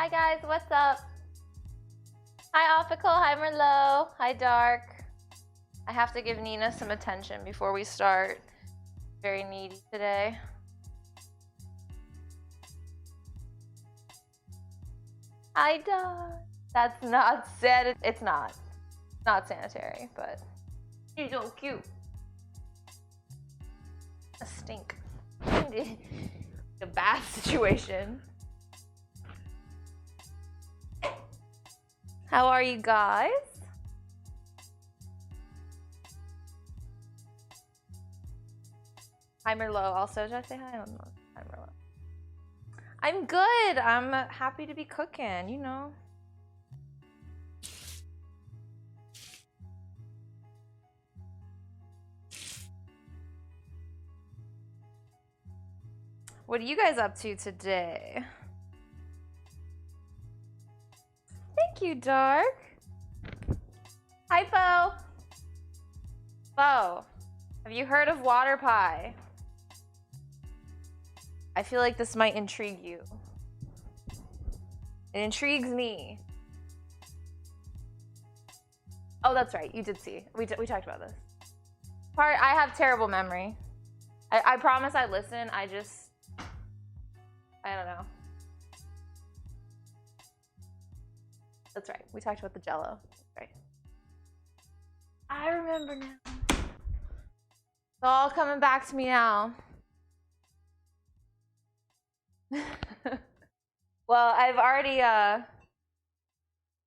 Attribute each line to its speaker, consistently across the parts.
Speaker 1: Hi guys, what's up? Hi Ophical, hi Merlot, hi Dark. I have to give Nina some attention before we start. Very needy today. Hi Dark. That's not said. It's not. Not sanitary, but she's so cute. A stink. The bath situation. How are you guys? Hi Merlot. Also, did I say hi? I don't know. Hi Merlot. I'm good. I'm happy to be cooking, you know. What are you guys up to today? Thank you, Dark. Hi, Bo. Bo, have you heard of water pie? I feel like this might intrigue you. It intrigues me. Oh, that's right. You did see. We talked about this. I have terrible memory. I promise I listen. I don't know. That's right. We talked about the Jell-O. That's right. I remember now. It's all coming back to me now. Well, I've already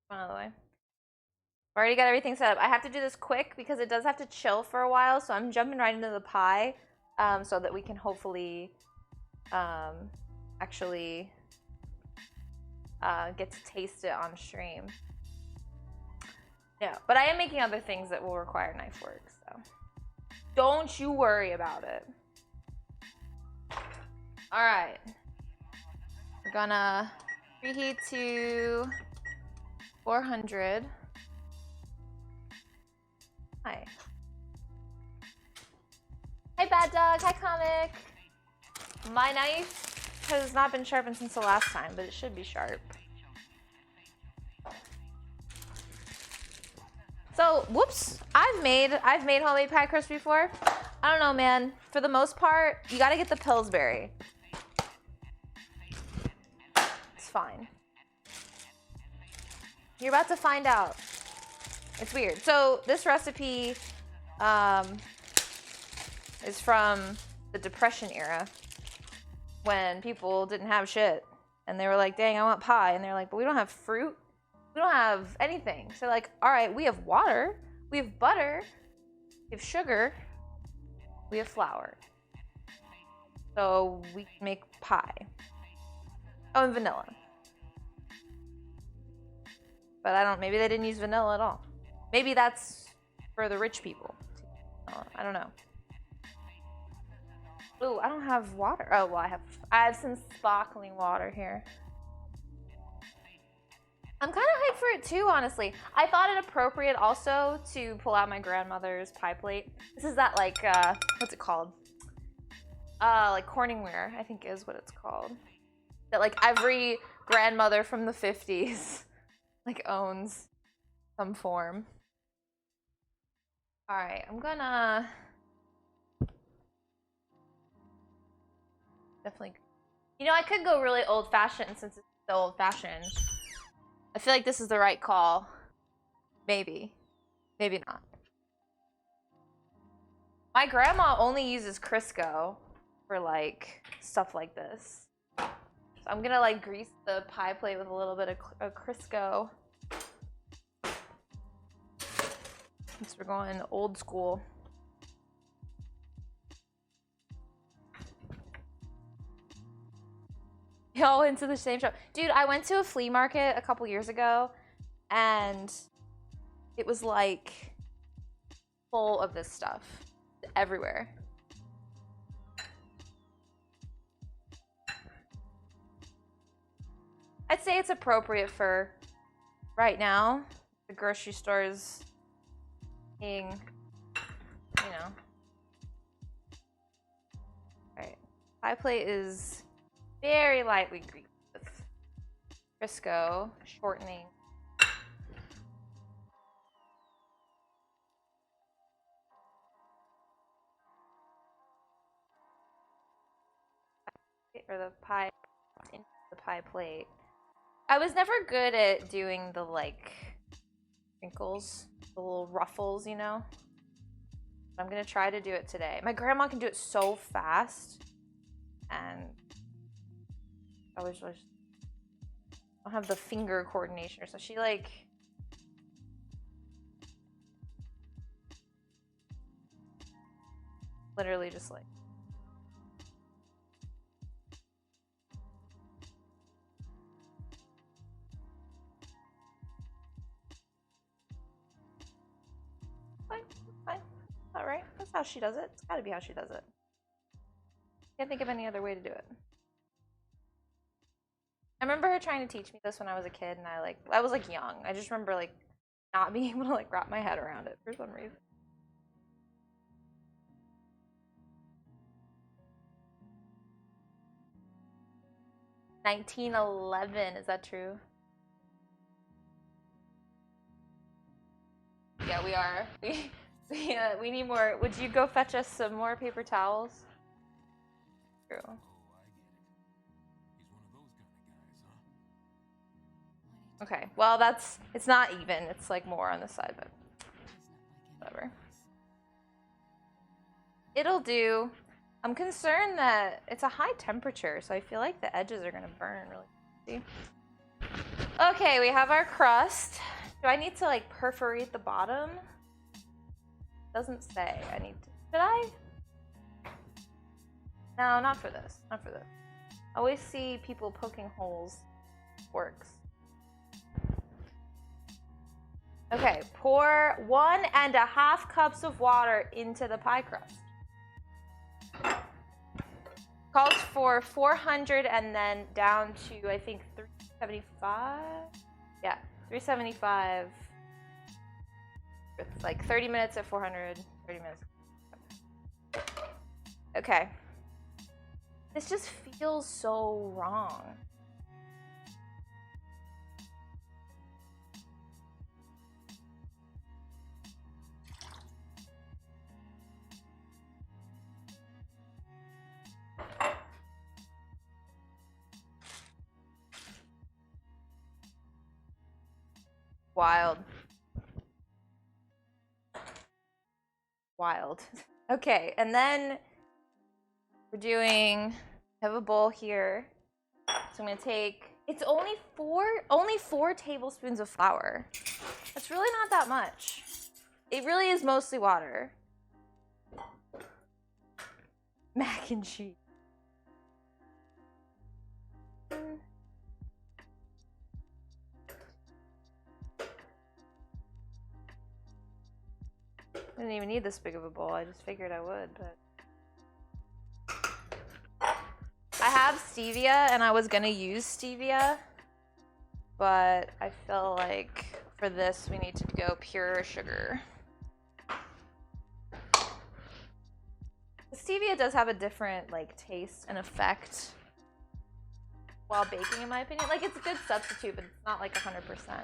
Speaker 1: one other way. I've already got everything set up. I have to do this quick because it does have to chill for a while, so I'm jumping right into the pie, so that we can hopefully actually get to taste it on stream. Yeah, but I am making other things that will require knife work, so don't you worry about it. All right. We're gonna preheat to 400. Hi. Hi, Bad Dog. Hi, Comic. My knife has not been sharpened since the last time, but it should be sharp. So, whoops. I've made homemade pie crust before. I don't know, man. For the most part, you gotta get the Pillsbury. It's fine. You're about to find out. It's weird. So this recipe is from the Depression era when people didn't have shit. And they were like, dang, I want pie. And they're like, but we don't have fruit. We don't have anything. So like, all right, we have water. We have butter. We have sugar. We have flour. So we can make pie. Oh, and vanilla. But maybe they didn't use vanilla at all. Maybe that's for the rich people. I don't know. Ooh, I don't have water. Oh, well, I have some sparkling water here. I'm kind of hyped for it too, honestly. I thought it appropriate also to pull out my grandmother's pie plate. This is that like, what's it called? Like Corningware, I think is what it's called. That like every grandmother from the 50s like owns some form. All right, I'm gonna definitely, you know, I could go really old-fashioned since it's so old-fashioned. I feel like this is the right call. Maybe not. My grandma only uses Crisco for like stuff like this. So I'm gonna like grease the pie plate with a little bit of Crisco. Since we're going old school. All into the same shop. Dude, I went to a flea market a couple years ago and it was like full of this stuff everywhere. I'd say it's appropriate for right now. The grocery store is being, you know. All right. Pie plate is very lightly greased with Crisco, shortening. Or the pie into the pie plate. I was never good at doing the like crinkles, the little ruffles, you know? I'm gonna try to do it today. My grandma can do it so fast, and I was just don't have the finger coordination, so she like literally just like fine. All right, that's how she does it. It's gotta be how she does it. Can't think of any other way to do it. I remember her trying to teach me this when I was a kid, and I was like young. I just remember like not being able to like wrap my head around it for some reason. $19.11, is that true? Yeah, we are. We need more. Would you go fetch us some more paper towels? True. Okay, well it's not even. It's like more on the side, but whatever. It'll do. I'm concerned that it's a high temperature, so I feel like the edges are gonna burn really easy. Okay, we have our crust. Do I need to like perforate the bottom? Doesn't say. I need to. Should I? No, not for this. Not for this. I always see people poking holes. Works. Okay, pour 1.5 cups of water into the pie crust. Calls for 400 and then down to, I think, 375? Yeah, 375. It's like 30 minutes at 400, 30 minutes. Okay. This just feels so wrong. Wild. Wild. Okay, and then we're doing, I have a bowl here. So I'm gonna take, it's only four tablespoons of flour. That's really not that much. It really is mostly water. Mac and cheese. I didn't even need this big of a bowl. I just figured I would, but I have stevia and I was gonna use stevia, but I feel like for this we need to go pure sugar. The stevia does have a different like taste and effect while baking, in my opinion. Like, it's a good substitute, but it's not like 100%.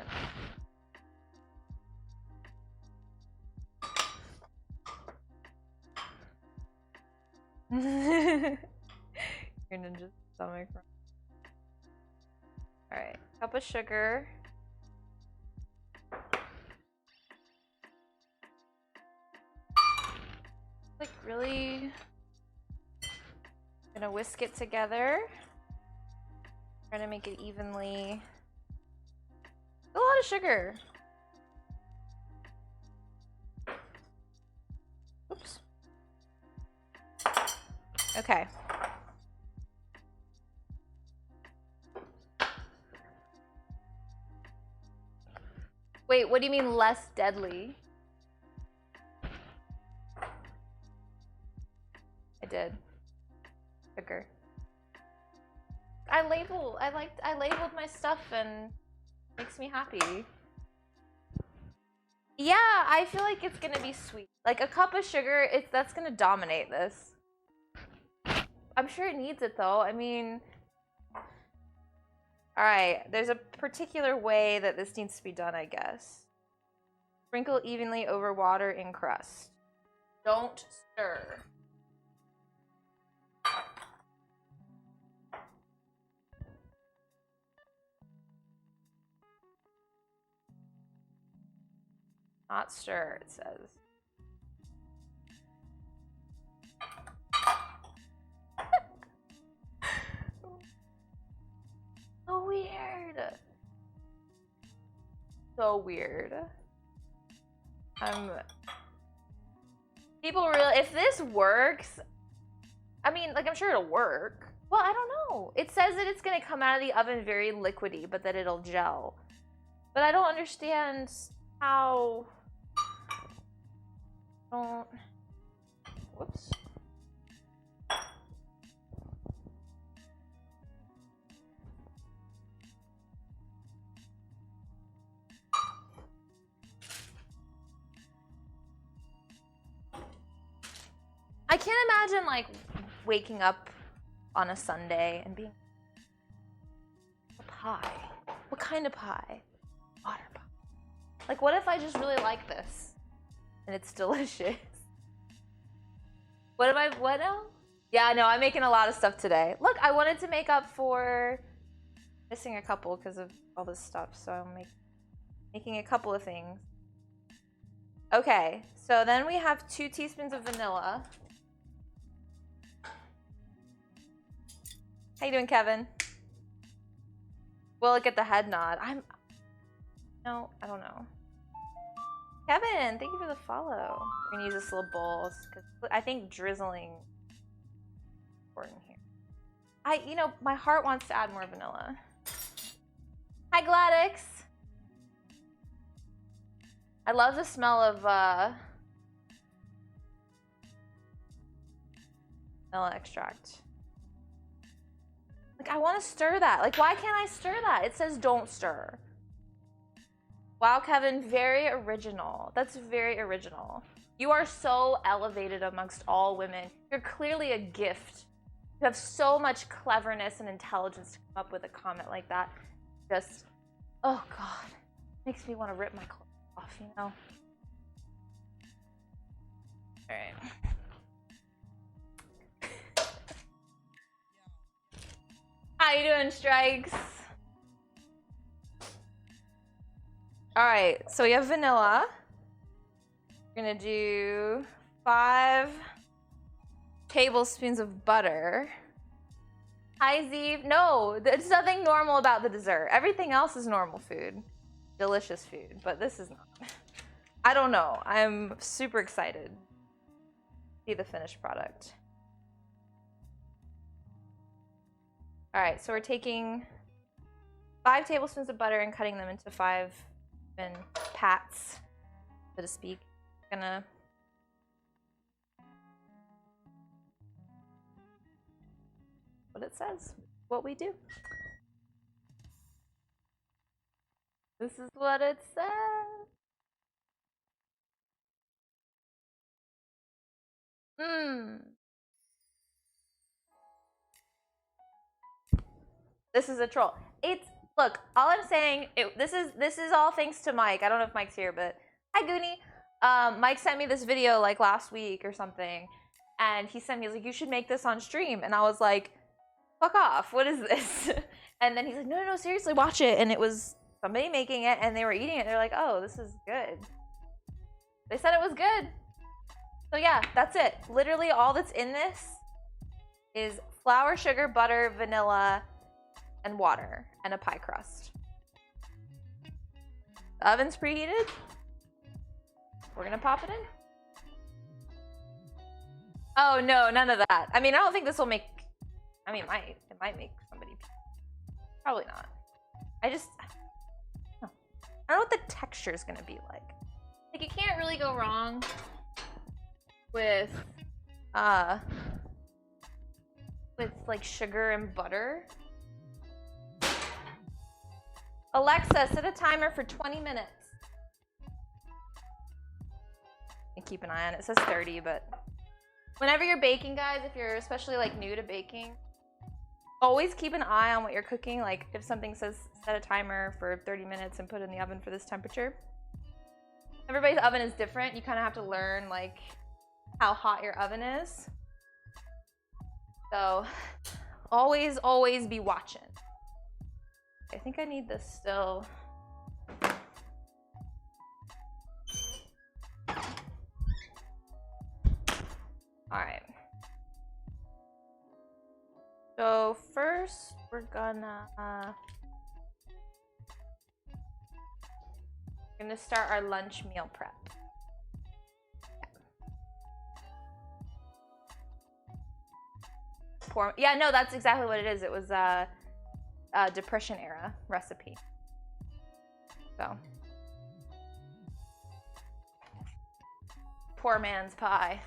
Speaker 1: Your ninja stomach. Alright, cup of sugar. Like, really gonna whisk it together. Trying to make it evenly. A lot of sugar. Oops. Okay. Wait, what do you mean less deadly? I did. Sugar. I labeled my stuff and it makes me happy. Yeah, I feel like it's gonna be sweet. Like a cup of sugar, that's gonna dominate this. I'm sure it needs it though. I mean, all All right, there's a particular way that this needs to be done, I guess. Sprinkle evenly over water in crust. Don't stir. Not stir, it says. So weird. So weird. People really, if this works, I mean, like, I'm sure it'll work. Well, I don't know. It says that it's gonna come out of the oven very liquidy, but that it'll gel. But I don't understand how. Whoops. I can't imagine, like, waking up on a Sunday and being a pie. What kind of pie? Water pie. Like, what if I just really like this and it's delicious? What now? Yeah, no, I'm making a lot of stuff today. Look, I wanted to make up for missing a couple because of all this stuff, so I'm making a couple of things. Okay, so then we have 2 teaspoons of vanilla. How you doing, Kevin? Will it get the head nod? No, I don't know. Kevin, thank you for the follow. We're gonna use this little bowl because I think drizzling is important here. You know, my heart wants to add more vanilla. Hi, Gladys. I love the smell of vanilla extract. Like, I want to stir that. Like, why can't I stir that? It says don't stir. Wow, Kevin, very original. That's very original. You are so elevated amongst all women. You're clearly a gift. You have so much cleverness and intelligence to come up with a comment like that. Just, oh God, makes me want to rip my clothes off, you know? All right. How you doing, Strikes? All right, so we have vanilla. We're gonna do 5 tablespoons of butter. Hi, Zeev. No, there's nothing normal about the dessert. Everything else is normal food. Delicious food, but this is not. I don't know. I'm super excited to see the finished product. All right, so we're taking 5 tablespoons of butter and cutting them into 5 even pats, so to speak. Gonna what it says, what we do. This is what it says. This is a troll. Look, all I'm saying, this is all thanks to Mike. I don't know if Mike's here, but hi, Goonie. Mike sent me this video like last week or something, and he sent me, he was like, you should make this on stream. And I was like, fuck off, what is this? And then he's like, no, seriously, watch it. And it was somebody making it, and they were eating it. They're like, oh, this is good. They said it was good. So yeah, that's it. Literally all that's in this is flour, sugar, butter, vanilla, and water, and a pie crust. The oven's preheated. We're gonna pop it in. Oh no, none of that. I mean, I don't think this will make, I mean, it might make somebody pee. Probably not. I don't know what the texture is gonna be like. Like, you can't really go wrong with like sugar and butter. Alexa, set a timer for 20 minutes. And keep an eye on it. It says 30, but whenever you're baking, guys, if you're especially like new to baking, Always keep an eye on what you're cooking. Like if something says set a timer for 30 minutes and put it in the oven for this temperature. Everybody's oven is different. You kind of have to learn like how hot your oven is. So always, always be watching. I think I need this still. All right. So first we're gonna start our lunch meal prep. Yeah, no, that's exactly what it is. It was a Depression era recipe. So poor man's pie.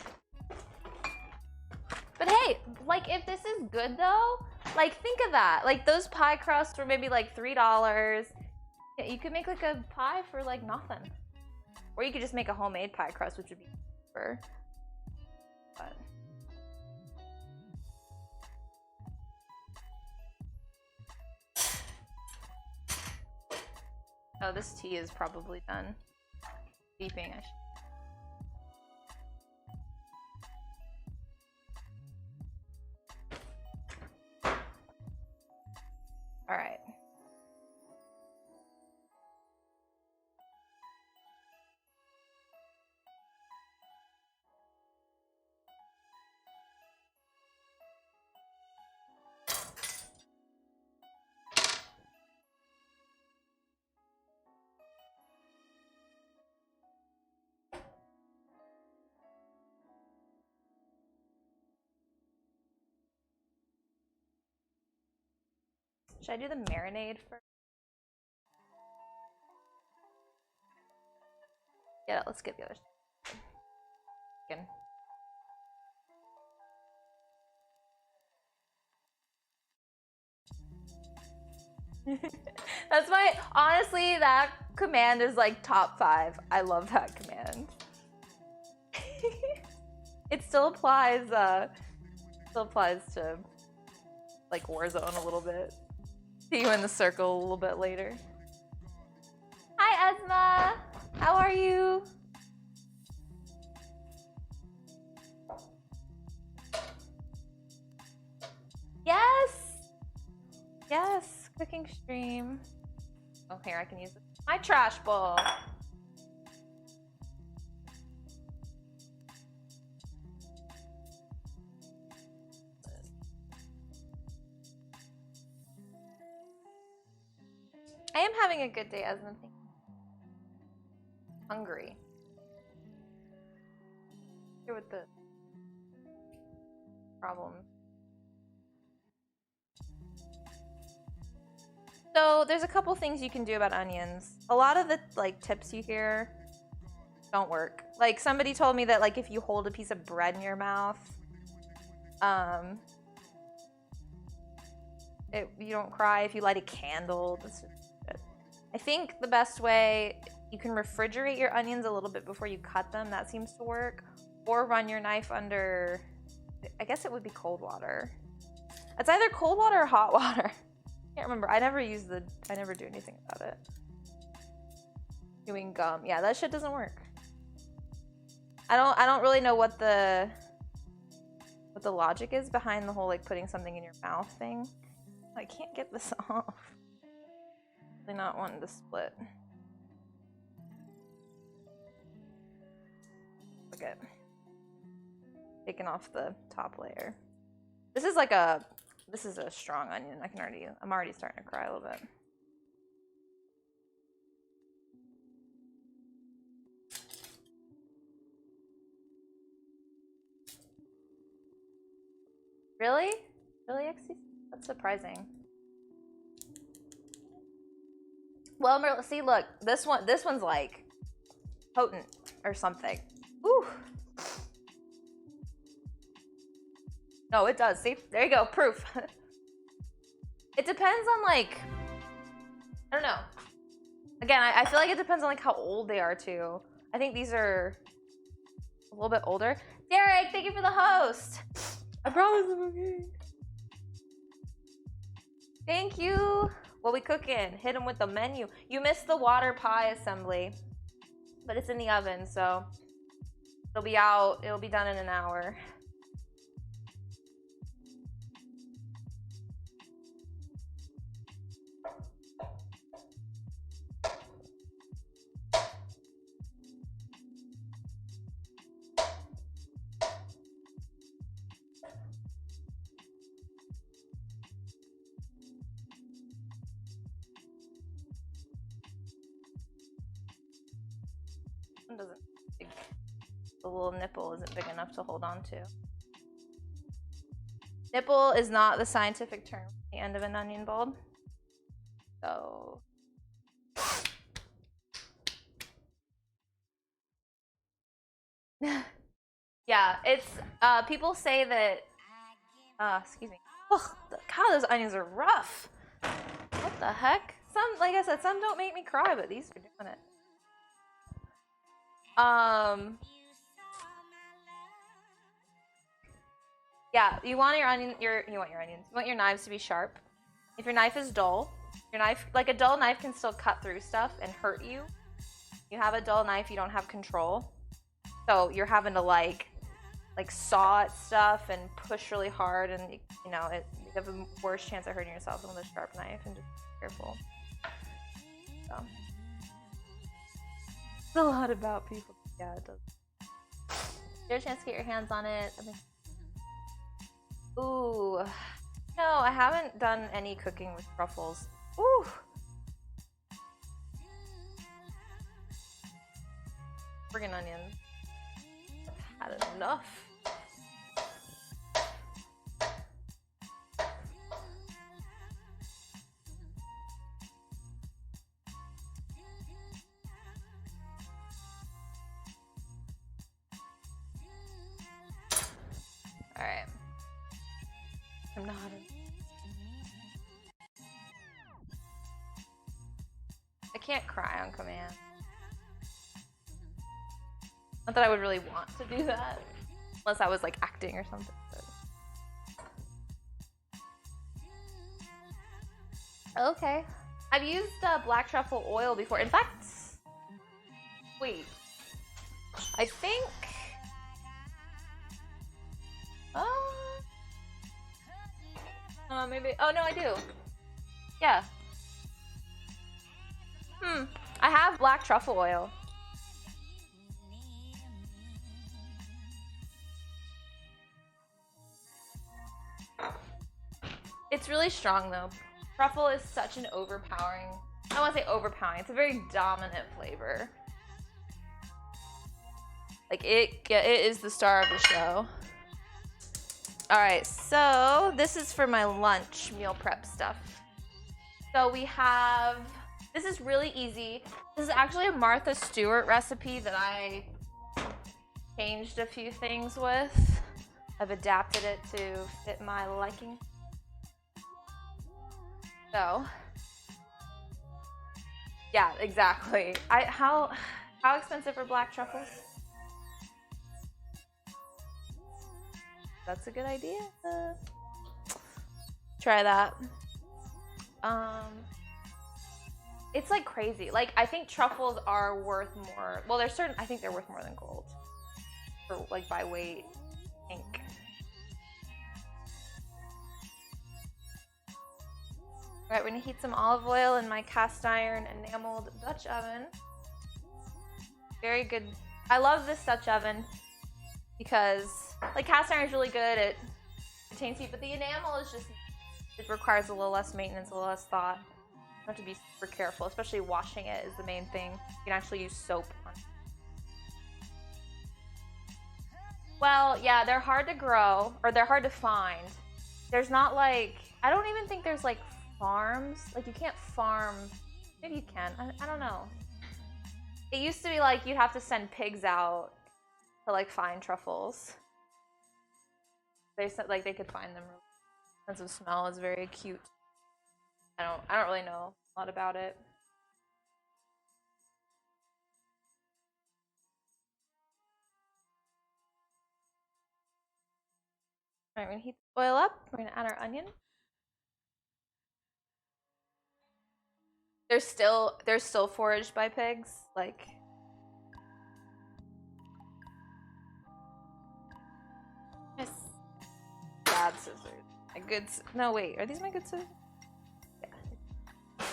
Speaker 1: But hey, like if this is good though, like think of that. Like those pie crusts were maybe like $3. Yeah, you could make like a pie for like nothing. Or you could just make a homemade pie crust, which would be cheaper. But oh, this tea is probably done. Beeping, I should. All right. Should I do the marinade first? Yeah, let's skip the other stuff. That's honestly, that command is like top 5. I love that command. It still applies to like Warzone a little bit. See you in the circle a little bit later. Hi, Esma. How are you? Yes. Yes. Cooking stream. Oh, here I can use my trash bowl. I am having a good day, Esma. Hungry. Here with the problem. So there's a couple things you can do about onions. A lot of the like tips you hear don't work. Like somebody told me that like if you hold a piece of bread in your mouth, you don't cry. If you light a candle, that's just it. I think the best way, you can refrigerate your onions a little bit before you cut them. That seems to work. Or run your knife under, I guess it would be cold water. It's either cold water or hot water. I can't remember. I never do anything about it. Chewing gum. Yeah, that shit doesn't work. I don't really know what the logic is behind the whole like putting something in your mouth thing. I can't get this off. Really not wanting to split. Okay. Taking off the top layer. This is a strong onion. I'm already starting to cry a little bit. Really? Really, XC? That's surprising. Well, see, look, this one's like potent or something. Ooh. No, it does. See, there you go, proof. It depends on like, I don't know. Again, I feel like it depends on like how old they are too. I think these are a little bit older. Derek, thank you for the host. I promise I'm okay. Thank you. What we cooking? Hit them with the menu. You missed the water pie assembly, but it's in the oven, so it'll be out. It'll be done in an hour. One doesn't. The little nipple isn't big enough to hold on to. Nipple is not the scientific term at the end of an onion bulb. So yeah, it's people say that excuse me. Ugh, God, those onions are rough. What the heck? Some, like I said, some don't make me cry, but these are doing it. Yeah, you want your onions. You want your knives to be sharp. If your knife is dull, like a dull knife can still cut through stuff and hurt you. You have a dull knife, you don't have control. So you're having to like saw at stuff and push really hard, and you know you have a worse chance of hurting yourself than with a sharp knife. And just be careful. So it's a lot about people. Yeah, it does. You have a chance to get your hands on it. Ooh, no, I haven't done any cooking with truffles. Ooh. Friggin' onions. I've had enough. Alright. I'm not. I can't cry on command. Not that I would really want to do that, unless I was like acting or something. But... Okay. I've used black truffle oil before. In fact, wait. I think. Maybe. Oh no, I do. Yeah. I have black truffle oil. It's really strong though. Truffle is such an overpowering, I don't want to say overpowering, it's a very dominant flavor. Like it is the star of the show. Alright, so this is for my lunch meal prep stuff. So we have, this is really easy. This is actually a Martha Stewart recipe that I changed a few things with. I've adapted it to fit my liking. So, yeah, exactly. How expensive are black truffles? That's a good idea. Try that. It's like crazy. Like I think truffles are worth more. Well, there's certain. I think they're worth more than gold. For like by weight, I think. All right, we're gonna heat some olive oil in my cast iron enameled Dutch oven. Very good. I love this Dutch oven because like cast iron is really good. It retains heat, but the enamel is just, it requires a little less maintenance, a little less thought. You have to be super careful, especially washing it is the main thing. You can actually use soap on it. Well, yeah, they're hard to grow, or they're hard to find. There's not like, I don't even think there's like farms. Like you can't farm, maybe you can, I don't know. It used to be like you'd have to send pigs out to like find truffles. They said like they could find them. Sense of smell is very cute. I don't really know a lot about it. All right, we're gonna heat the oil up. We're gonna add our onion. They're still foraged by pigs, like. Yes. Bad scissors. My good. No, wait. Are these my good scissors? Yeah.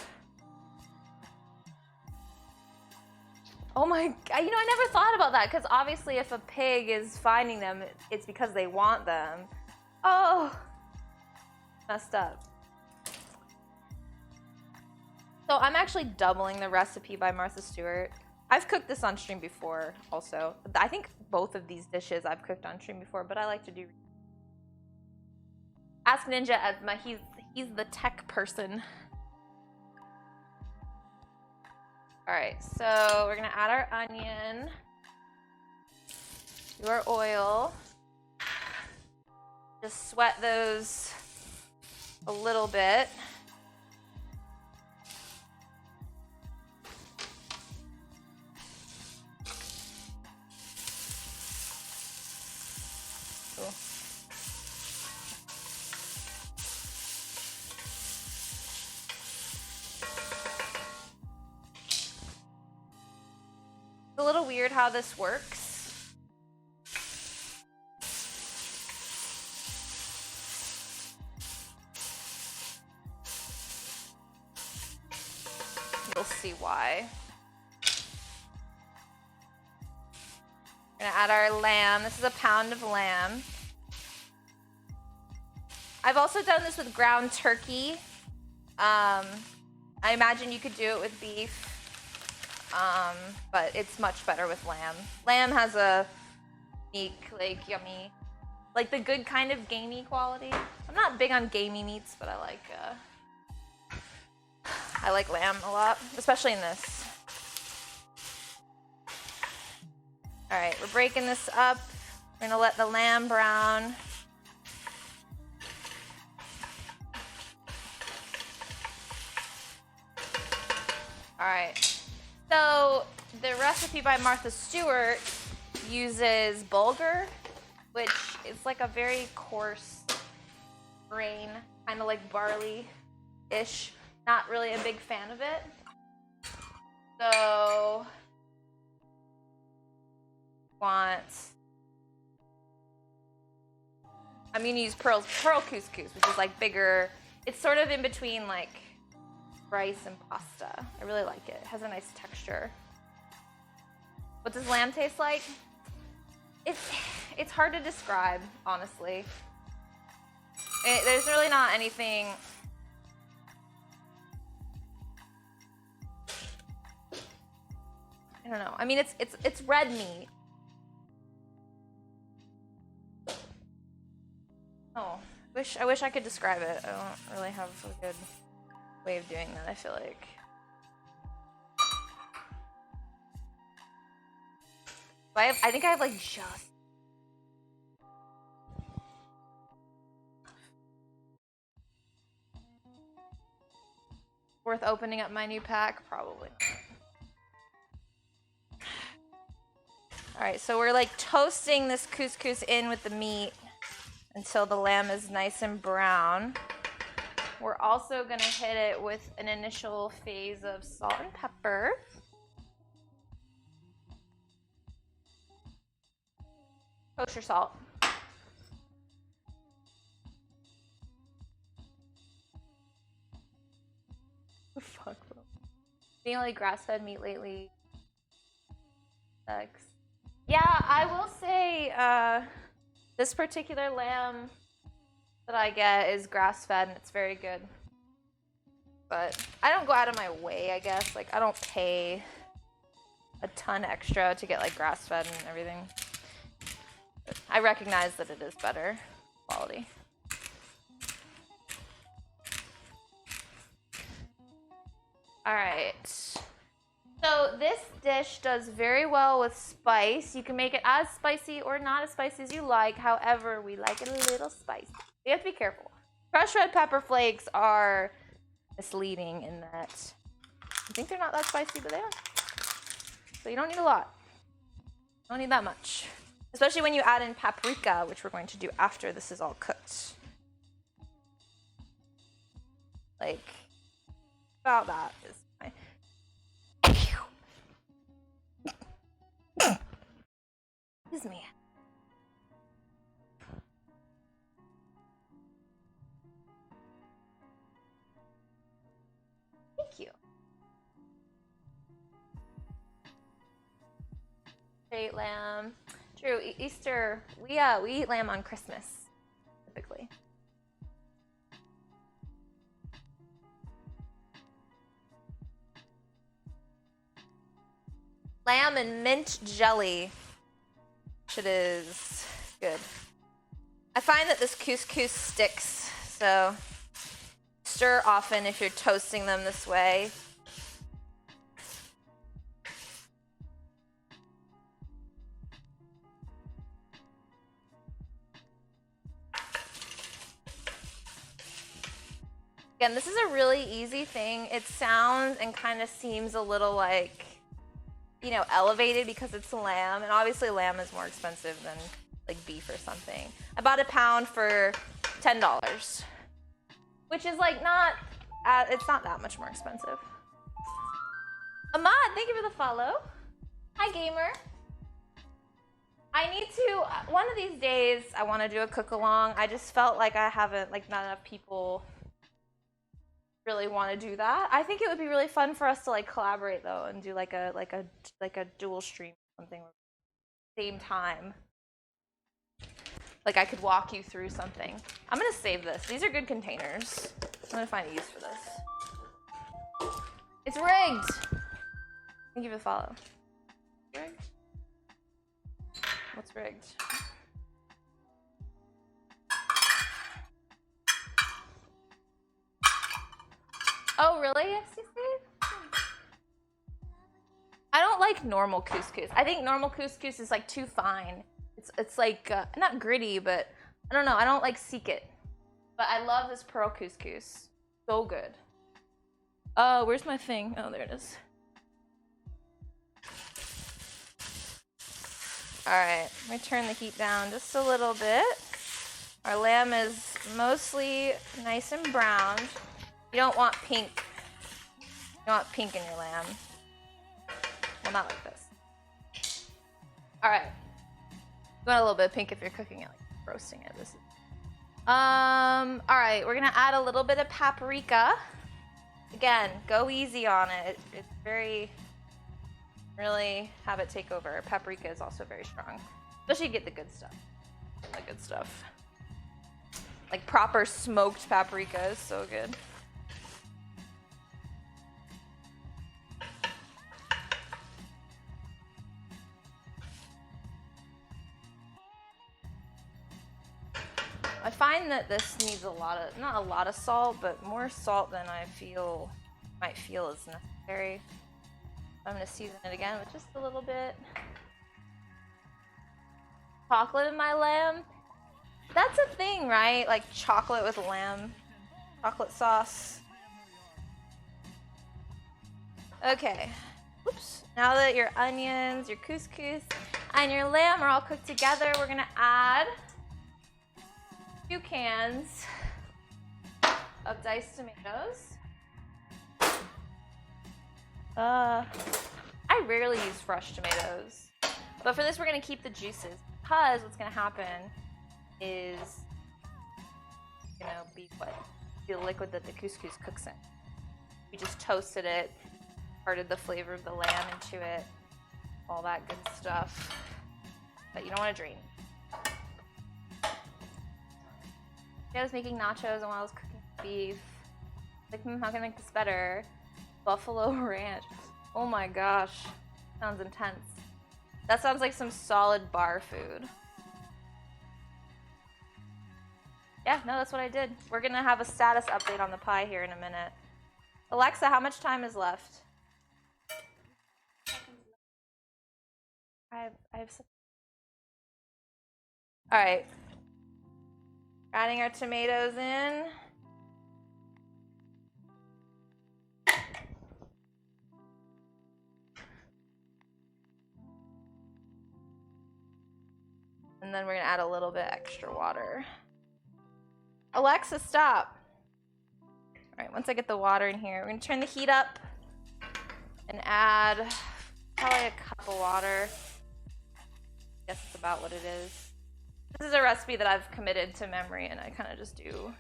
Speaker 1: Oh my. I never thought about that because obviously, if a pig is finding them, it's because they want them. Oh. Messed up. So I'm actually doubling the recipe by Martha Stewart. I've cooked this on stream before also. I think both of these dishes I've cooked on stream before, but I like to do. Ask Ninja Edma, he's the tech person. All right, so we're gonna add our onion to our oil. Just sweat those a little bit. Cool. It's a little weird how this works. You'll see why. We're gonna add our lamb. This is a pound of lamb. I've also done this with ground turkey. I imagine you could do it with beef, but it's much better with lamb. Lamb has a unique, like, yummy, like the good kind of gamey quality. I'm not big on gamey meats, but I like lamb a lot, especially in this. All right, we're breaking this up. We're gonna let the lamb brown. All right, so the recipe by Martha Stewart uses bulgur, which is like a very coarse grain, kind of like barley-ish. Not really a big fan of it. So, I'm gonna use pearl couscous, which is like bigger. It's sort of in between like rice and pasta. I really like it. It has a nice texture. What does lamb taste like? It's hard to describe, honestly. There's really not anything. I don't know. I mean, it's red meat. Oh, I wish I could describe it. I don't really have a good way of doing that, I feel like. But I think I have like just. Worth opening up my new pack? Probably not. All right, so we're like toasting this couscous in with the meat until the lamb is nice and brown. We're also gonna hit it with an initial phase of salt and pepper. Kosher salt. Fuck, bro. Being like grass-fed meat lately. Sucks. Yeah, I will say this particular lamb that I get is grass-fed and it's very good. But I don't go out of my way, I guess. Like, I don't pay a ton extra to get like grass-fed and everything. But I recognize that it is better quality. All right. So this dish does very well with spice. You can make it as spicy or not as spicy as you like. However, we like it a little spicy. You have to be careful. Crushed red pepper flakes are misleading in that you think they're not that spicy, but they are. So you don't need a lot. You don't need that much. Especially when you add in paprika, which we're going to do after this is all cooked. Like, about that is fine. ate lamb. True, Easter, we eat lamb on Christmas, typically. Lamb and mint jelly. Shit is good. I find that this couscous sticks, so stir often if you're toasting them this way. Again, this is a really easy thing. It sounds and kind of seems a little like, you know, elevated because it's lamb, and obviously lamb is more expensive than like beef or something. I bought a pound for $10, which is like not, it's not that much more expensive. Ahmad, thank you for the follow. Hi, gamer. I need to, one of these days, I want to do a cook along. I just felt like I haven't, like not enough people really want to do that. I think it would be really fun for us to like collaborate though and do like a dual stream or something at the same time. Like I could walk you through something. I'm gonna save this. These are good containers. I'm gonna find a use for this. It's rigged. Thank you for the follow. Rigged? What's rigged? Oh, really, FCC? I don't like normal couscous. I think normal couscous is like too fine. It's like, not gritty, but I don't know. I don't like seek it. But I love this pearl couscous. So good. Oh, where's my thing? Oh, there it is. All right, I'm gonna turn the heat down just a little bit. Our lamb is mostly nice and browned. You don't want pink. You don't want pink in your lamb. Well, not like this. All right. You want a little bit of pink if you're cooking it, like roasting it. This is. All right, we're gonna add a little bit of paprika. Again, go easy on it. It's very, really have it take over. Paprika is also very strong, especially you get the good stuff. The good stuff. Like proper smoked paprika is so good. I find that this needs a lot of, not a lot of salt, but more salt than I might feel is necessary. I'm gonna season it again with just a little bit. Chocolate in my lamb. That's a thing, right? Like chocolate with lamb, chocolate sauce. Okay. Oops. Now that your onions, your couscous, and your lamb are all cooked together, we're gonna add 2 cans of diced tomatoes. I rarely use fresh tomatoes, but for this we're gonna keep the juices because what's gonna happen is, you know, be the liquid that the couscous cooks in. We just toasted it, imparted the flavor of the lamb into it, all that good stuff, but you don't want to drain. I was making nachos and while I was cooking beef. Like, how can I make this better? Buffalo ranch. Oh my gosh. Sounds intense. That sounds like some solid bar food. Yeah, no, that's what I did. We're gonna have a status update on the pie here in a minute. Alexa, how much time is left? I have some. All right. Adding our tomatoes in. And then we're gonna add a little bit extra water. Alexa, stop. All right, once I get the water in here, we're gonna turn the heat up and add probably a cup of water. I guess it's about what it is. This is a recipe that I've committed to memory and I kind of just do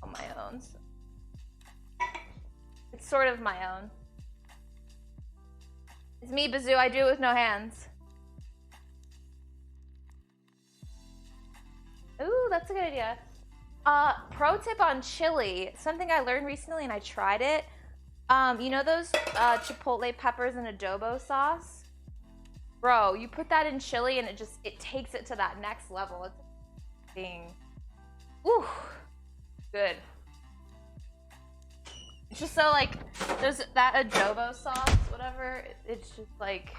Speaker 1: on my own. So it's sort of my own. It's me, Bazoo. I do it with no hands. that's a good idea. Pro tip on chili, something I learned recently and I tried it. You know those chipotle peppers and adobo sauce? Bro, you put that in chili and it takes it to that next level. It's being, ooh, good. It's just so like, there's that adobo sauce, whatever. It's just like,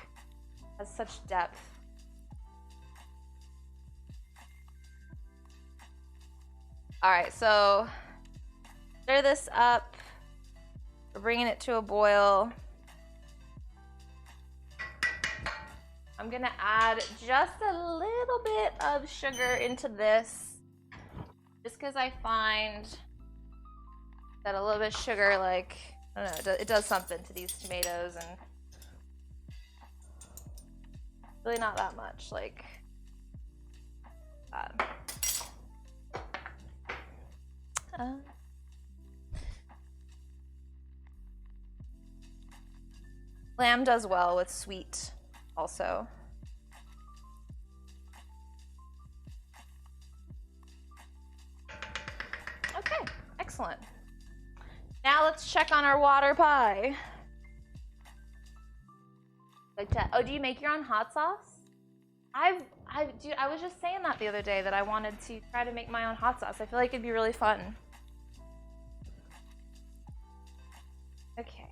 Speaker 1: has such depth. All right, so stir this up. We're bringing it to a boil. I'm gonna add just a little bit of sugar into this, just because I find that a little bit of sugar, like, I don't know, it does something to these tomatoes, and really not that much, like that. Lamb does well with sweet also. Okay, excellent. Now let's check on our water pie. Oh, do you make your own hot sauce? Dude, I was just saying that the other day that I wanted to try to make my own hot sauce. I feel like it'd be really fun. Okay.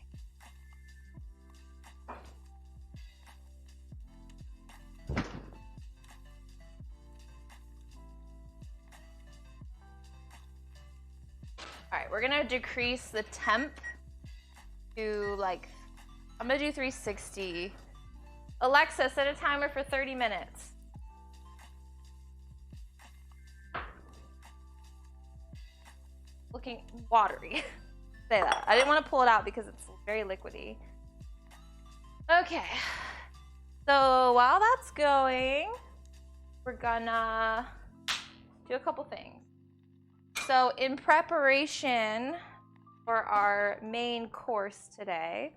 Speaker 1: All right, we're gonna decrease the temp to like, I'm gonna do 360. Alexa, set a timer for 30 minutes. Looking watery. Say that. I didn't want to pull it out because it's very liquidy. Okay. So while that's going, we're gonna do a couple things. So in preparation for our main course today,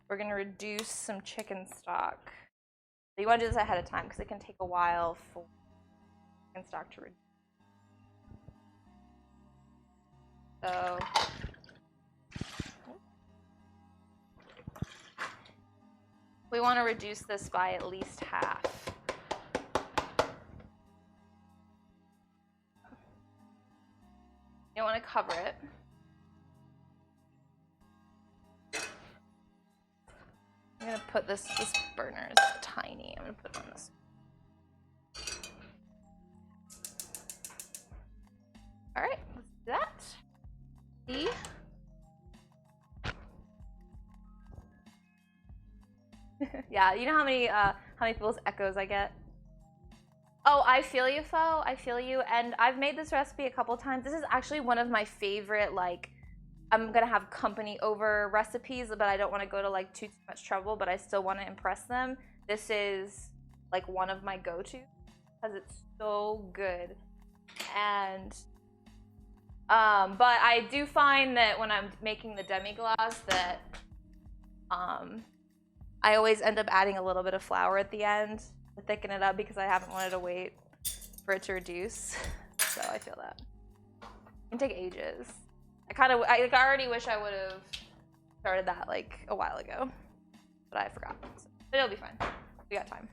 Speaker 1: we're gonna reduce some chicken stock. So you wanna do this ahead of time because it can take a while for chicken stock to reduce. So we wanna reduce this by at least half. You don't wanna cover it. I'm gonna put this burner is tiny. I'm gonna put it on this. All right, let's do that. See? Yeah, you know how many people's echoes I get? Oh, I feel you, Fo. I feel you. And I've made this recipe a couple times. This is actually one of my favorite, like, I'm gonna have company over recipes, but I don't want to go to like too much trouble, but I still want to impress them. This is like one of my go-tos because it's so good. And but I do find that when I'm making the demi-glace that I always end up adding a little bit of flour at the end to thicken it up because I haven't wanted to wait for it to reduce. So I feel that. It can take ages. I already wish I would have started that like a while ago, but I forgot. So, but it'll be fine. We got time.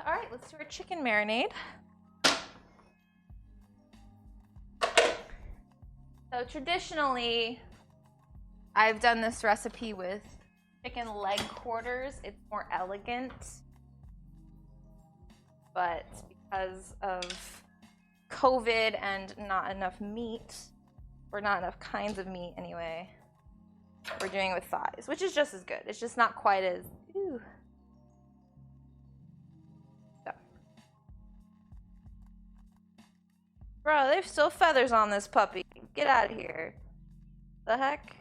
Speaker 1: All right, let's do our chicken marinade. So traditionally, I've done this recipe with chicken leg quarters. It's more elegant, but because of COVID and not enough meat, or not enough kinds of meat anyway, we're doing it with thighs, which is just as good. It's just not quite as, ooh. So. Bro, there's still feathers on this puppy. Get out of here. The heck?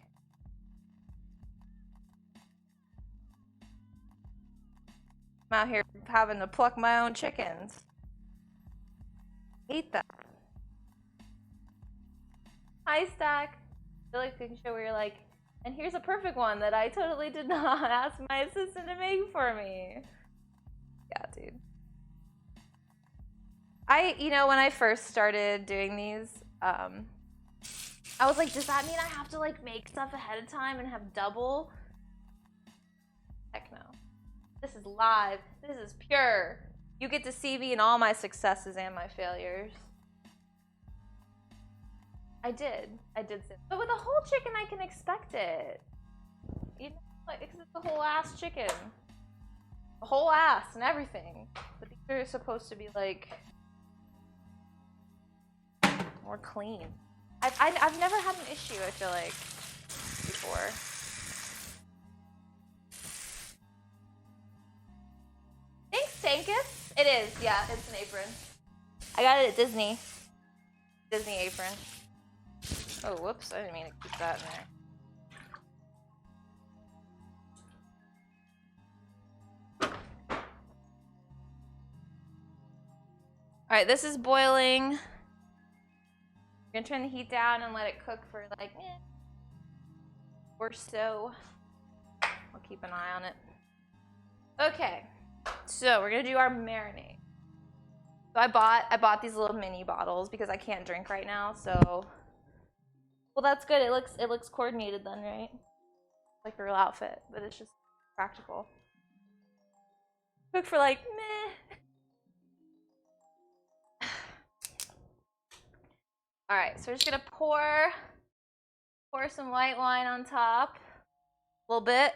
Speaker 1: I'm out here having to pluck my own chickens. Hate that. Hi, Stack. I feel like we can show where you're like, and here's a perfect one that I totally did not ask my assistant to make for me. Yeah, dude. You know, when I first started doing these, I was like, does that mean I have to like make stuff ahead of time and have double? Heck no. This is live. This is pure. You get to see me in all my successes and my failures. I did say, but with a whole chicken, I can expect it. You know, like, because it's a whole ass chicken, a whole ass and everything. But these are supposed to be like more clean. I've never had an issue, I feel like, before. Thanks, Tankus. It is, yeah, it's an apron. I got it at Disney. Disney apron. Oh, whoops, I didn't mean to keep that in there. Alright, this is boiling. I'm gonna turn the heat down and let it cook for like or so. I'll keep an eye on it. Okay, so we're gonna do our marinade. So I bought these little mini bottles because I can't drink right now. So, well, that's good. It looks coordinated then, right? Like a real outfit, but it's just practical. Cook for like meh. All right, so we're just gonna pour some white wine on top, a little bit.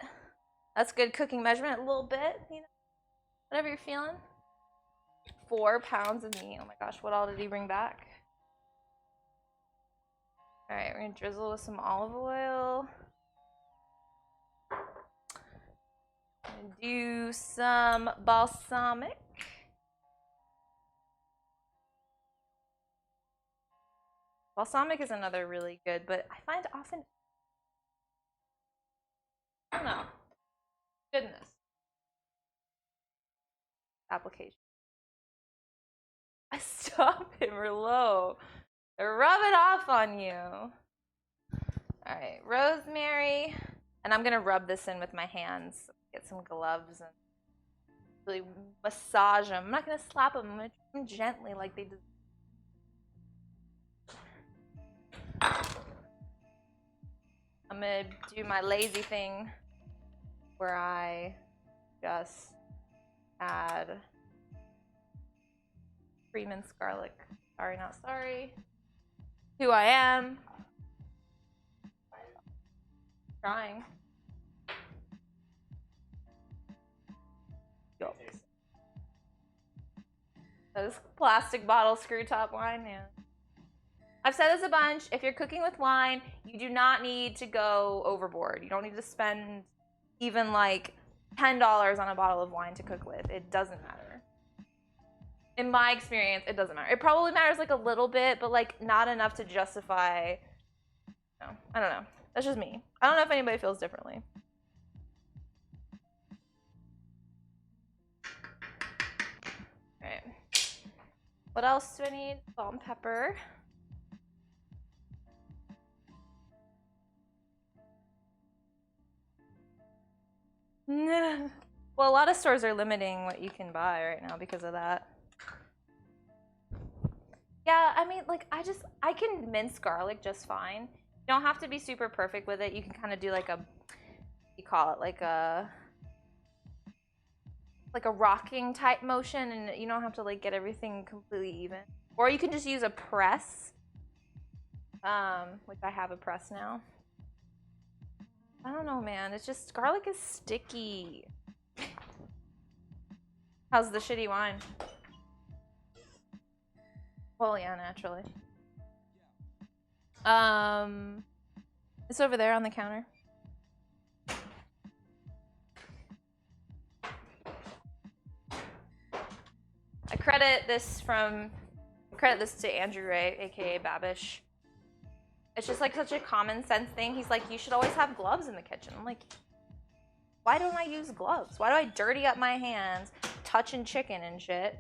Speaker 1: That's good cooking measurement, a little bit, you know, whatever you're feeling. 4 pounds of meat. Oh my gosh, what all did he bring back? All right, we're gonna drizzle with some olive oil. Gonna do some balsamic. Balsamic is another really good, but I find often, I don't know, goodness. Application. Stop it, Merlot. They're rubbing off on you. All right, rosemary. And I'm gonna rub this in with my hands. Get some gloves and really massage them. I'm not gonna slap them. I'm gonna treat them gently like they did. I'm gonna do my lazy thing where I just add pre-minced garlic. Sorry, not sorry. Who I am. Trying. Yo. Those plastic bottle screw top wine, man. I've said this a bunch. If you're cooking with wine, you do not need to go overboard. You don't need to spend even like $10 on a bottle of wine to cook with. It doesn't matter. In my experience, it doesn't matter. It probably matters like a little bit, but like not enough to justify. No, I don't know. That's just me. I don't know if anybody feels differently. All right. What else do I need? Salt and pepper. Well, a lot of stores are limiting what you can buy right now because of that. Yeah, I mean, like, I can mince garlic just fine. You don't have to be super perfect with it. You can kind of do like you call it like a rocking type motion, and you don't have to like get everything completely even. Or you can just use a press, which I have a press now. I don't know, man. It's just, garlic is sticky. How's the shitty wine? Well, yeah, naturally. It's over there on the counter. I credit this to Andrew Ray, aka Babish. It's just like such a common sense thing. He's like, you should always have gloves in the kitchen. I'm like, why don't I use gloves? Why do I dirty up my hands touching chicken and shit?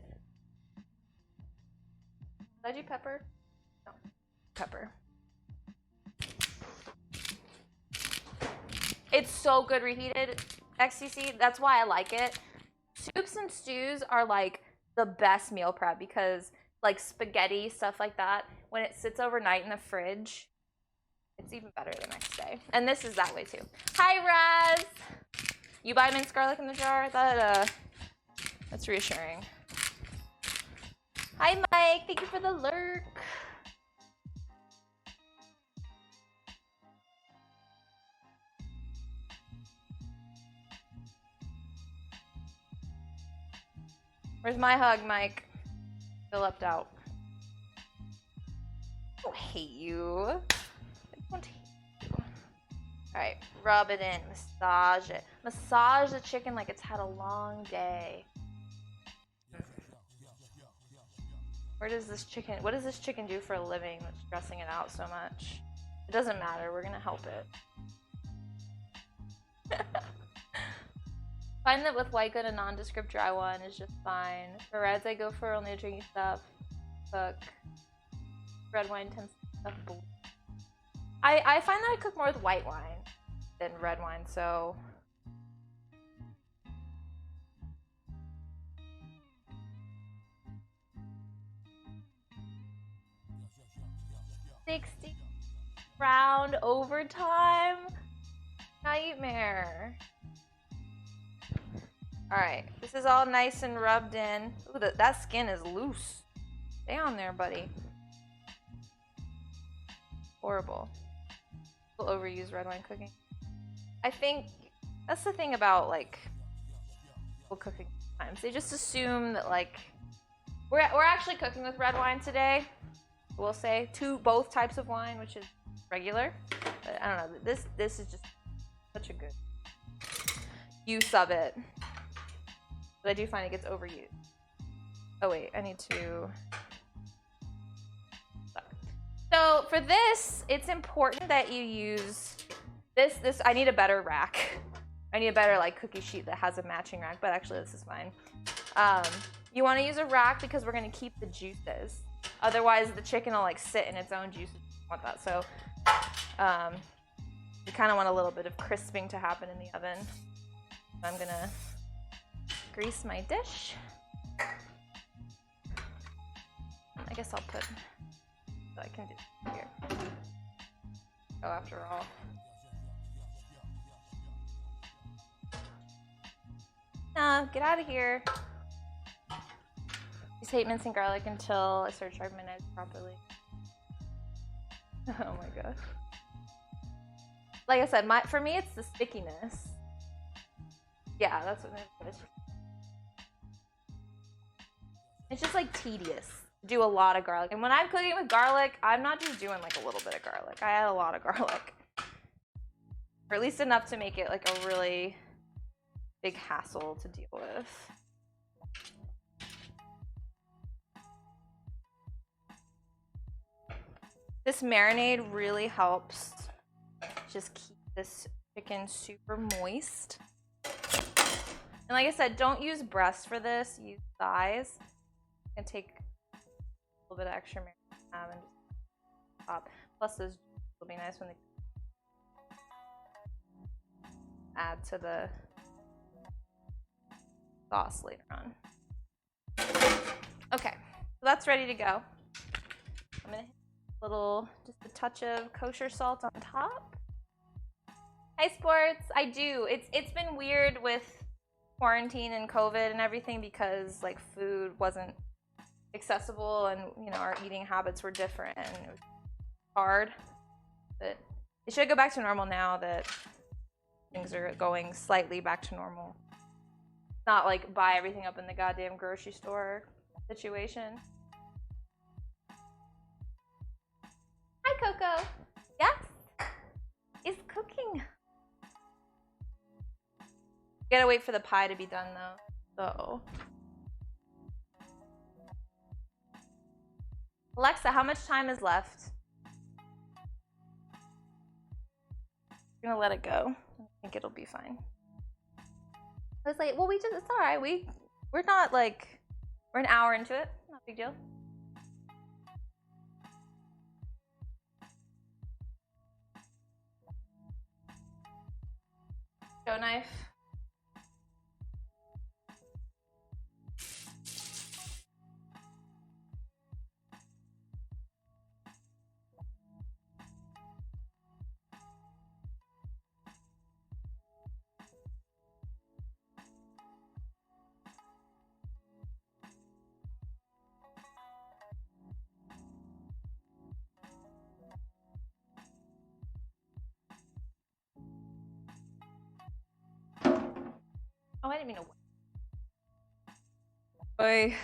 Speaker 1: Did I do pepper? No. Pepper. It's so good reheated, XCC. That's why I like it. Soups and stews are like the best meal prep because like spaghetti, stuff like that, when it sits overnight in the fridge, it's even better the next day. And this is that way too. Hi, Raz! You buy minced garlic in the jar? That's reassuring. Hi, Mike. Thank you for the lurk. Where's my hug, Mike? Still left out. I don't hate you. I don't hate you. Alright, rub it in. Massage it. Massage the chicken like it's had a long day. What does this chicken do for a living that's stressing it out so much? It doesn't matter. We're gonna help it. Find that with white good, a nondescript dry one is just fine. For reds, I go for only drinking stuff. Cook. Red wine tends to stuff blue. I find that I cook more with white wine than red wine, so. $60 round overtime? Nightmare. Alright, this is all nice and rubbed in. Ooh, that skin is loose. Stay on there, buddy. Horrible. We'll overuse red wine cooking. I think that's the thing about, like, people cooking sometimes. They just assume that, like, we're actually cooking with red wine today. We'll say both types of wine, which is regular. But I don't know. This is just such a good use of it. But I do find it gets overused. Oh wait, I need to. So for this, it's important that you use this. I need a better rack. I need a better like cookie sheet that has a matching rack. But actually, this is fine. You want to use a rack because we're gonna keep the juices. Otherwise, the chicken will like sit in its own juices. You don't want that. So you kind of want a little bit of crisping to happen in the oven. So I'm gonna grease my dish. I guess I'll put so I can do it here. Oh, after all. Nah, get out of here. Just hate mincing garlic until I start sharpening my knives properly. Oh my gosh. Like I said, for me it's the stickiness. Yeah, that's what it is. It's just like tedious to do a lot of garlic. And when I'm cooking with garlic, I'm not just doing like a little bit of garlic. I add a lot of garlic. Or at least enough to make it like a really big hassle to deal with. This marinade really helps just keep this chicken super moist. And like I said, don't use breast for this, use thighs. And take a little bit of extra marinade and just top. Plus those will be nice when they add to the sauce later on. Okay, so that's ready to go. I'm gonna hit just a touch of kosher salt on top. Hi, Sports. I do. It's been weird with quarantine and COVID and everything because like food wasn't accessible and you know our eating habits were different and it was hard. But it should go back to normal now that things are going slightly back to normal. Not like buy everything up in the goddamn grocery store situation. Hi, Coco. Yes, it's cooking. You gotta wait for the pie to be done though. So. Alexa, how much time is left? I'm gonna let it go. I think it'll be fine. I was like, well, it's all right. We're not like, we're an hour into it. Not a big deal. Dough knife. Oh, I didn't mean to. Boy.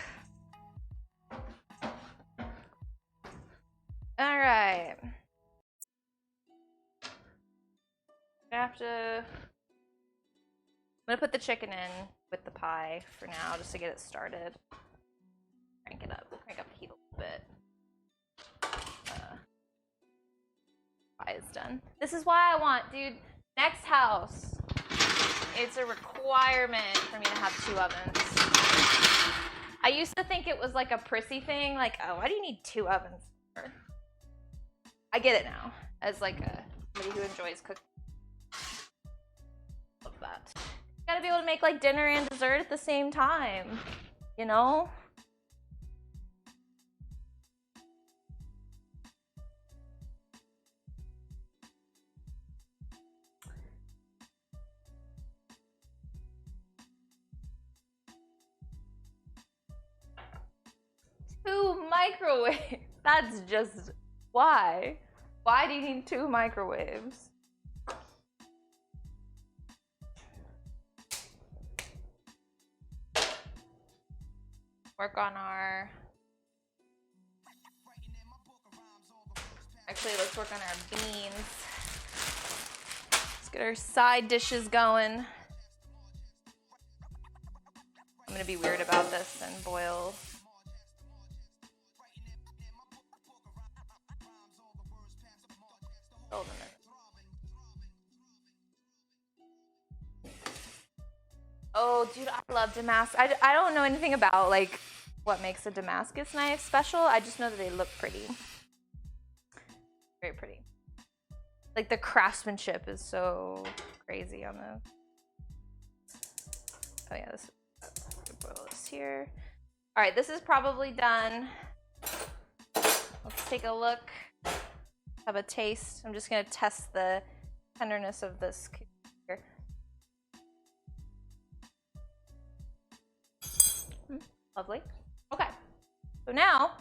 Speaker 1: All right. I'm gonna put the chicken in with the pie for now, just to get it started. Crank it up. Crank up the heat a little bit. Pie is done. This is why I want, dude. Next house. It's a requirement for me to have 2 ovens. I used to think it was like a prissy thing, like, oh, why do you need 2 ovens? I get it now, as like somebody who enjoys cooking. Love that. You gotta be able to make like dinner and dessert at the same time, you know? Two microwaves. That's just why. Why do you need 2 microwaves? Work on our. Actually, let's work on our beans. Let's get our side dishes going. I'm gonna be weird about this and boil. Hold on. Oh, dude, I love Damascus. I don't know anything about like what makes a Damascus knife special. I just know that they look pretty. Very pretty. Like the craftsmanship is so crazy on the. Oh yeah, this. Boil this here. All right, this is probably done. Let's take a look. Have a taste. I'm just gonna test the tenderness of this here. Lovely. Okay. So now,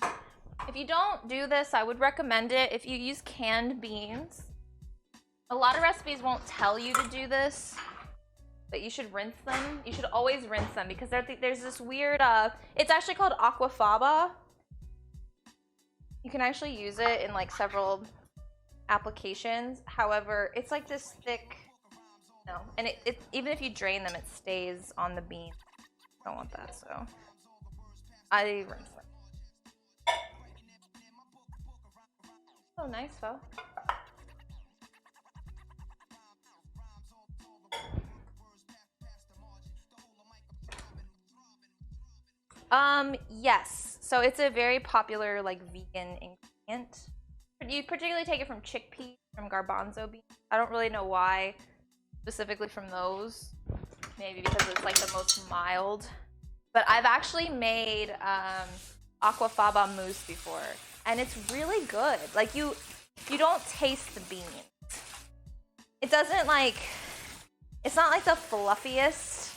Speaker 1: if you don't do this, I would recommend it if you use canned beans. A lot of recipes won't tell you to do this, but you should rinse them. You should always rinse them because there's this weird, it's actually called aquafaba. You can actually use it in like several applications. However, it's like this thick, no, and it even if you drain them, it stays on the bean. I don't want that, so I rinse them. Oh, nice, though. Yes. So it's a very popular like vegan ingredient. You particularly take it from chickpeas, from garbanzo beans. I don't really know why specifically from those. Maybe because it's like the most mild. But I've actually made aquafaba mousse before, and it's really good. Like you don't taste the beans. It doesn't like. It's not like the fluffiest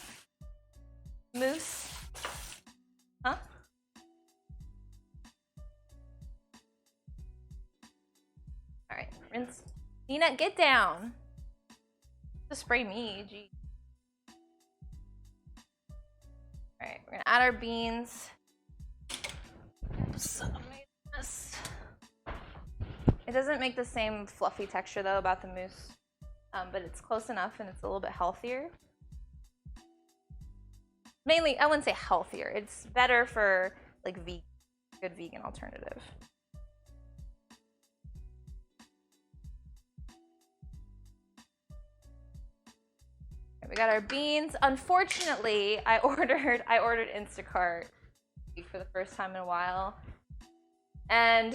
Speaker 1: mousse. Huh? All right, rinse. Nina, get down. Just spray me, gee. All right, we're gonna add our beans. Oops, I made this. It doesn't make the same fluffy texture though about the mousse, but it's close enough and it's a little bit healthier. Mainly, I wouldn't say healthier. It's better for like vegan, good vegan alternative. We got our beans. Unfortunately, I ordered Instacart for the first time in a while, and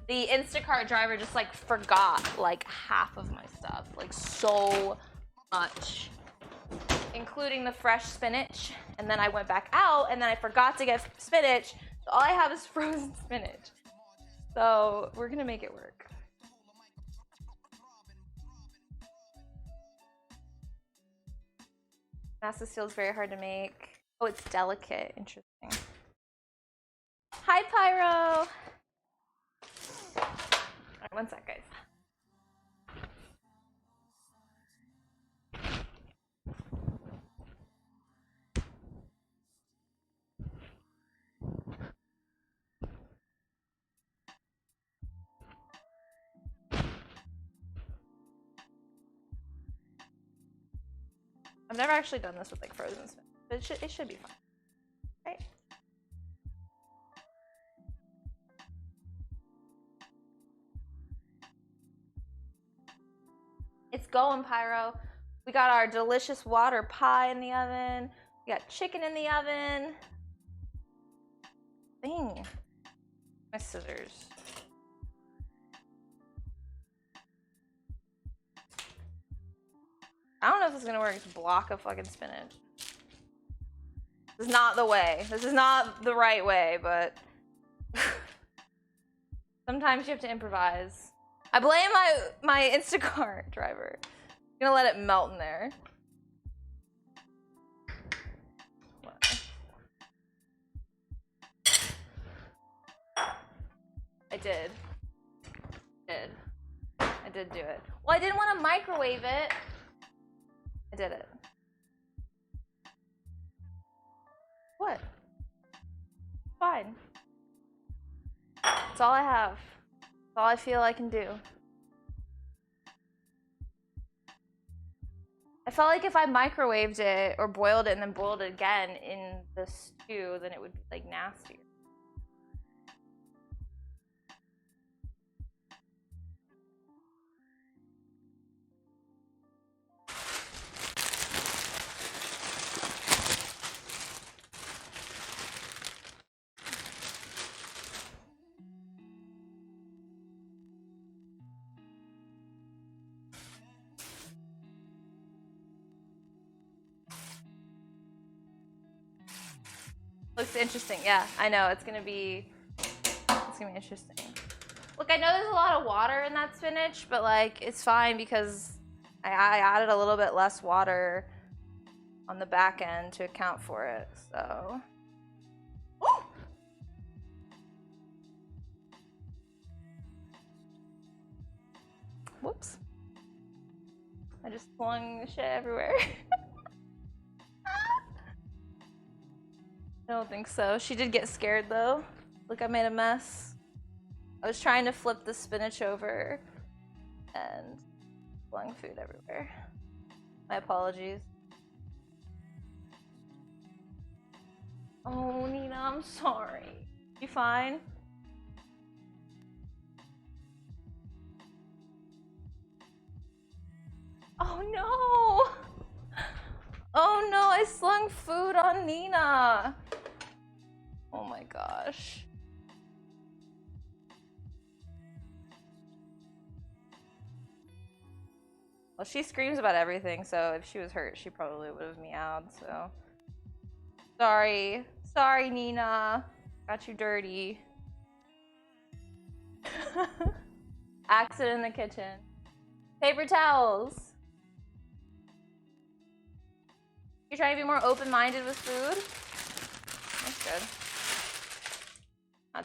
Speaker 1: the Instacart driver just like forgot like half of my stuff, like so much, including the fresh spinach. And then I went back out, and then I forgot to get spinach. So all I have is frozen spinach. So we're gonna make it work. Masa steel is very hard to make. Oh, it's delicate. Interesting. Hi, Pyro. All right, one sec, guys. I've never actually done this with like frozen spinach, but it should be fine, right? It's going, Pyro. We got our delicious water pie in the oven. We got chicken in the oven. Dang. My scissors. I don't know if this is gonna work. It's a block of fucking spinach. This is not the way. This is not the right way, but sometimes you have to improvise. I blame my Instacart driver. I'm gonna let it melt in there. I did do it. Well, I didn't want to microwave it. I did it. What? Fine. That's all I have. That's all I feel I can do. I felt like if I microwaved it or boiled it and then boiled it again in the stew, then it would be like nastier. Looks interesting. Yeah, I know. It's gonna be interesting. Look, I know there's a lot of water in that spinach, but like it's fine because I added a little bit less water on the back end to account for it. So. Ooh! Whoops. I just flung shit everywhere. I don't think so. She did get scared though. Look, I made a mess. I was trying to flip the spinach over and flung food everywhere. My apologies. Oh, Nina, I'm sorry. You fine? Oh no! Oh no, I slung food on Nina. Oh my gosh. Well, she screams about everything, so if she was hurt, she probably would have meowed, so. Sorry. Sorry, Nina. Got you dirty. Accident in the kitchen. Paper towels. You're trying to be more open-minded with food? That's good.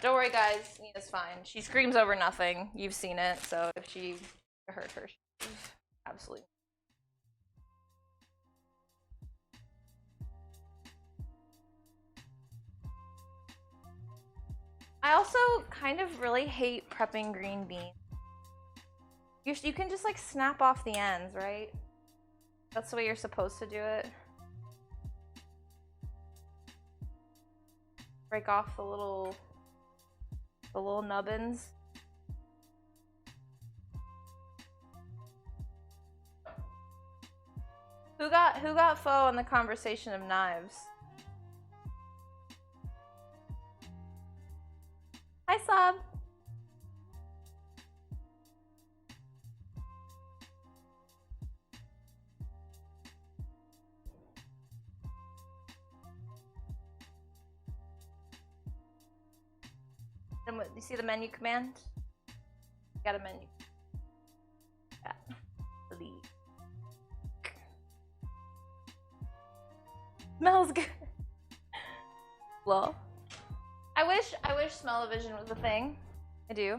Speaker 1: Don't worry, guys. Nina's fine. She screams over nothing. You've seen it, so if she hurt her, she's absolutely. I also kind of really hate prepping green beans. You can just like snap off the ends, right? That's the way you're supposed to do it. Break off the little nubbins. Who got pho in the conversation of knives? Hi, Sab. You see the menu command? Got a menu. Yeah. Delete. Smells good. Lol. I wish smell-o-vision was a thing. I do.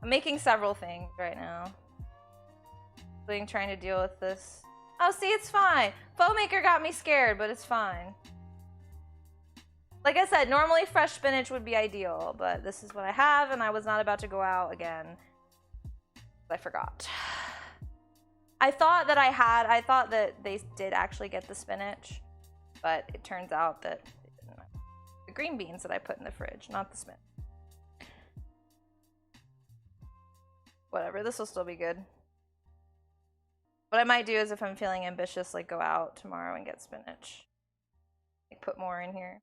Speaker 1: I'm making several things right now, including trying to deal with this. Oh, see, it's fine. Pho maker got me scared, but it's fine. Like I said, normally fresh spinach would be ideal, but this is what I have, and I was not about to go out again. I forgot. I thought that they did actually get the spinach, but it turns out that they didn't. The green beans that I put in the fridge, not the spinach. Whatever, this will still be good. What I might do is if I'm feeling ambitious, like go out tomorrow and get spinach. Like put more in here.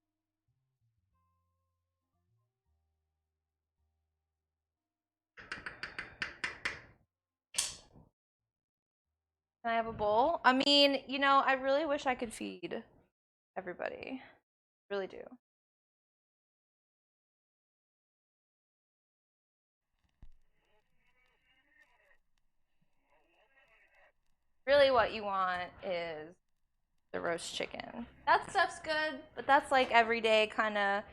Speaker 1: Can I have a bowl? I mean, you know, I really wish I could feed everybody. Really do. Really what you want is the roast chicken. That stuff's good, but that's like everyday kind of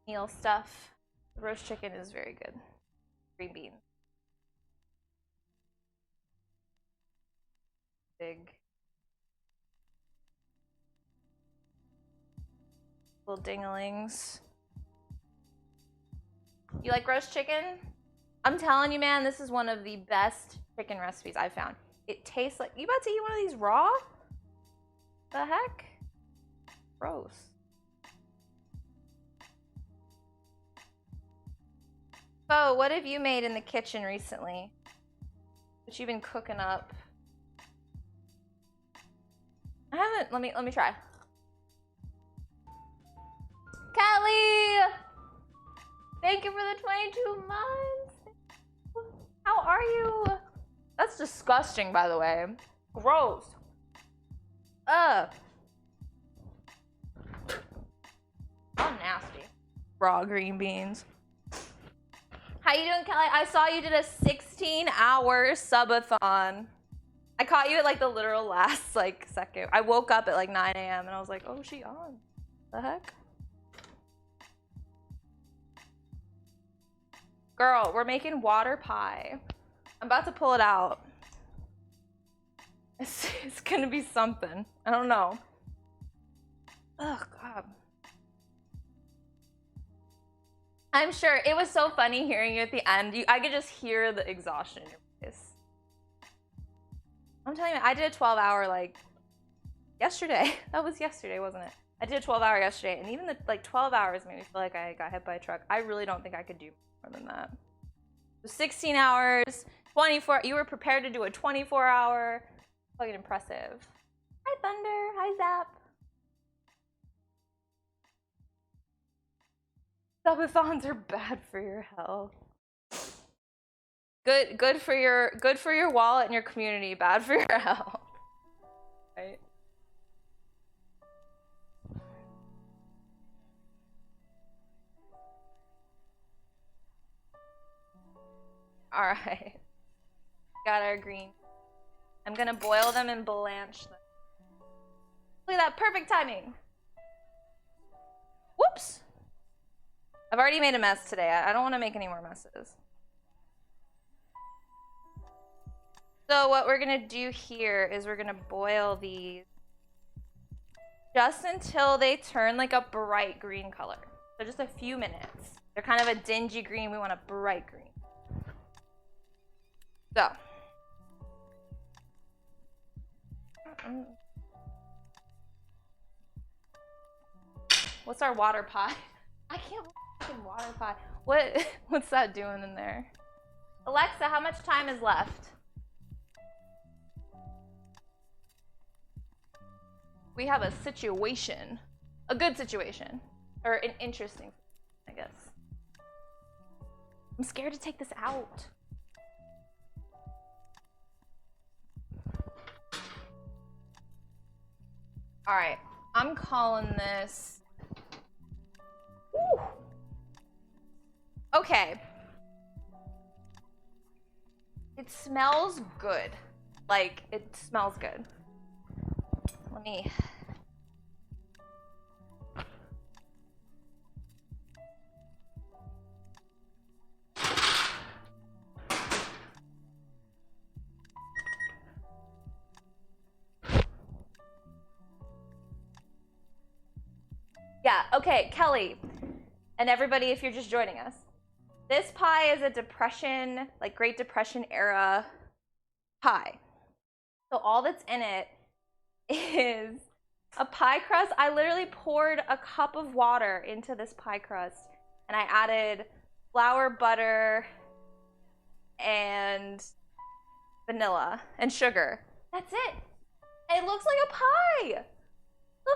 Speaker 1: meal stuff. The roast chicken is very good. Green beans. Big. Little dinglings. You like roast chicken? I'm telling you, man, this is one of the best chicken recipes I've found. It tastes like, you about to eat one of these raw? The heck? Gross. Oh, what have you made in the kitchen recently? What you been cooking up? I haven't, let me try. Kelly! Thank you for the 22 months. How are you? That's disgusting, by the way. Gross. Ugh. How nasty. Raw green beans. How you doing, Kelly? I saw you did a 16-hour subathon. I caught you at like the literal last like second. I woke up at like 9 a.m. and I was like, oh, is she on? The heck? Girl, we're making water pie. I'm about to pull it out. It's gonna be something. I don't know. Oh, God. I'm sure. It was so funny hearing you at the end. I could just hear the exhaustion in your voice. I'm telling you, I did a 12-hour, like, yesterday. That was yesterday, wasn't it? I did a 12-hour yesterday, and even the, like, 12 hours made me feel like I got hit by a truck. I really don't think I could do more than that. So 16 hours, 24, you were prepared to do a 24-hour. Fucking impressive. Hi, Thunder. Hi, Zap. Subathons are bad for your health. Good for your wallet and your community, bad for your health. Right? All right. Got our green. I'm gonna boil them and blanch them. Look at that, perfect timing. Whoops. I've already made a mess today. I don't want to make any more messes. So what we're gonna do here is we're gonna boil these just until they turn like a bright green color. So just a few minutes. They're kind of a dingy green. We want a bright green. So. What's our water pie? I can't fucking water pie. What's that doing in there? Alexa, how much time is left? We have a situation. A good situation. Or an interesting, I guess. I'm scared to take this out. All right, I'm calling this. Woo. Okay. It smells good. Like, it smells good. Let me. Yeah, okay, Kelly, and everybody, if you're just joining us, this pie is a Depression, like Great Depression era pie. So all that's in it is a pie crust. I literally poured a cup of water into this pie crust and I added flour, butter, and vanilla and sugar. That's it. It looks like a pie. The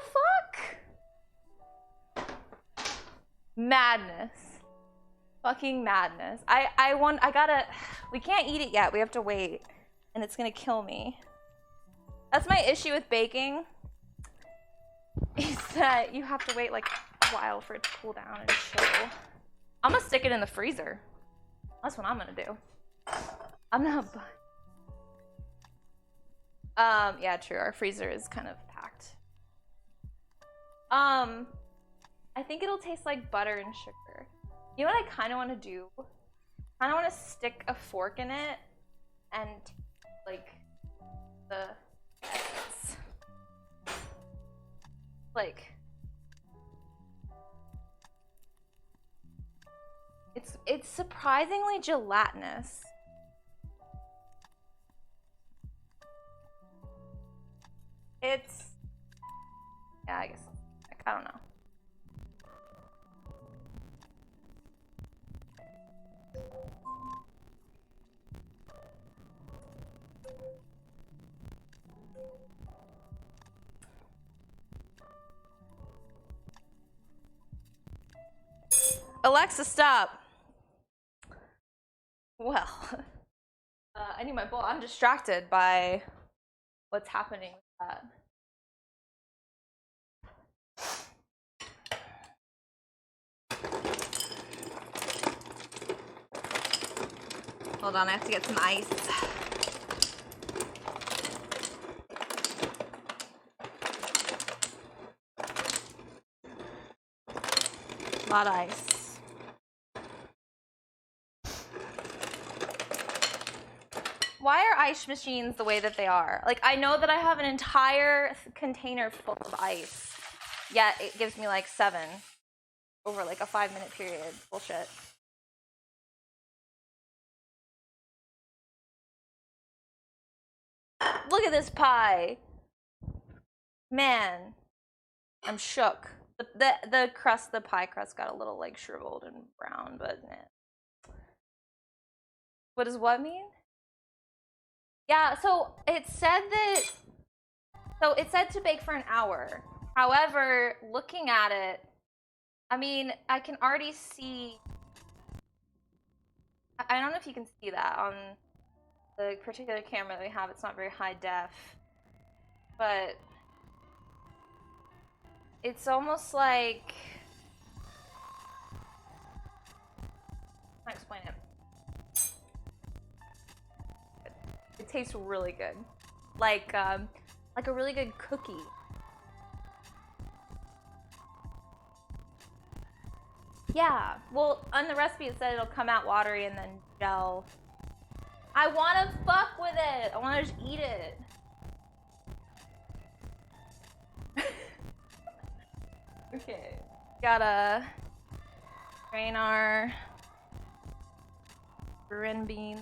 Speaker 1: fuck? Madness. Fucking madness. We can't eat it yet. We have to wait. And it's gonna kill me. That's my issue with baking. Is that you have to wait like a while for it to cool down and chill. I'm gonna stick it in the freezer. That's what I'm gonna do. I'm not. Yeah, true. Our freezer is kind of packed. I think it'll taste like butter and sugar. You know what I kind of want to do? I kind of want to stick a fork in it and like the essence. Like it's surprisingly gelatinous. Yeah, I guess. I don't know. Alexa, stop. Well, I need my bowl. I'm distracted by what's happening with that. Hold on, I have to get some ice. A lot of ice. Why are ice machines the way that they are? Like, I know that I have an entire container full of ice, yet it gives me like 7 over like a 5-minute period. Bullshit. Look at this pie. Man, I'm shook. The crust, the pie crust got a little like shriveled and brown, but eh. What does what mean? Yeah, so it said to bake for an hour. However, looking at it, I mean, I can already see, I don't know if you can see that on the particular camera that we have. It's not very high def, but it's almost like, I can't explain it. It tastes really good, like a really good cookie. Yeah, well, on the recipe it said it'll come out watery and then gel. I want to fuck with it. I want to just eat it. Okay, gotta drain our green beans.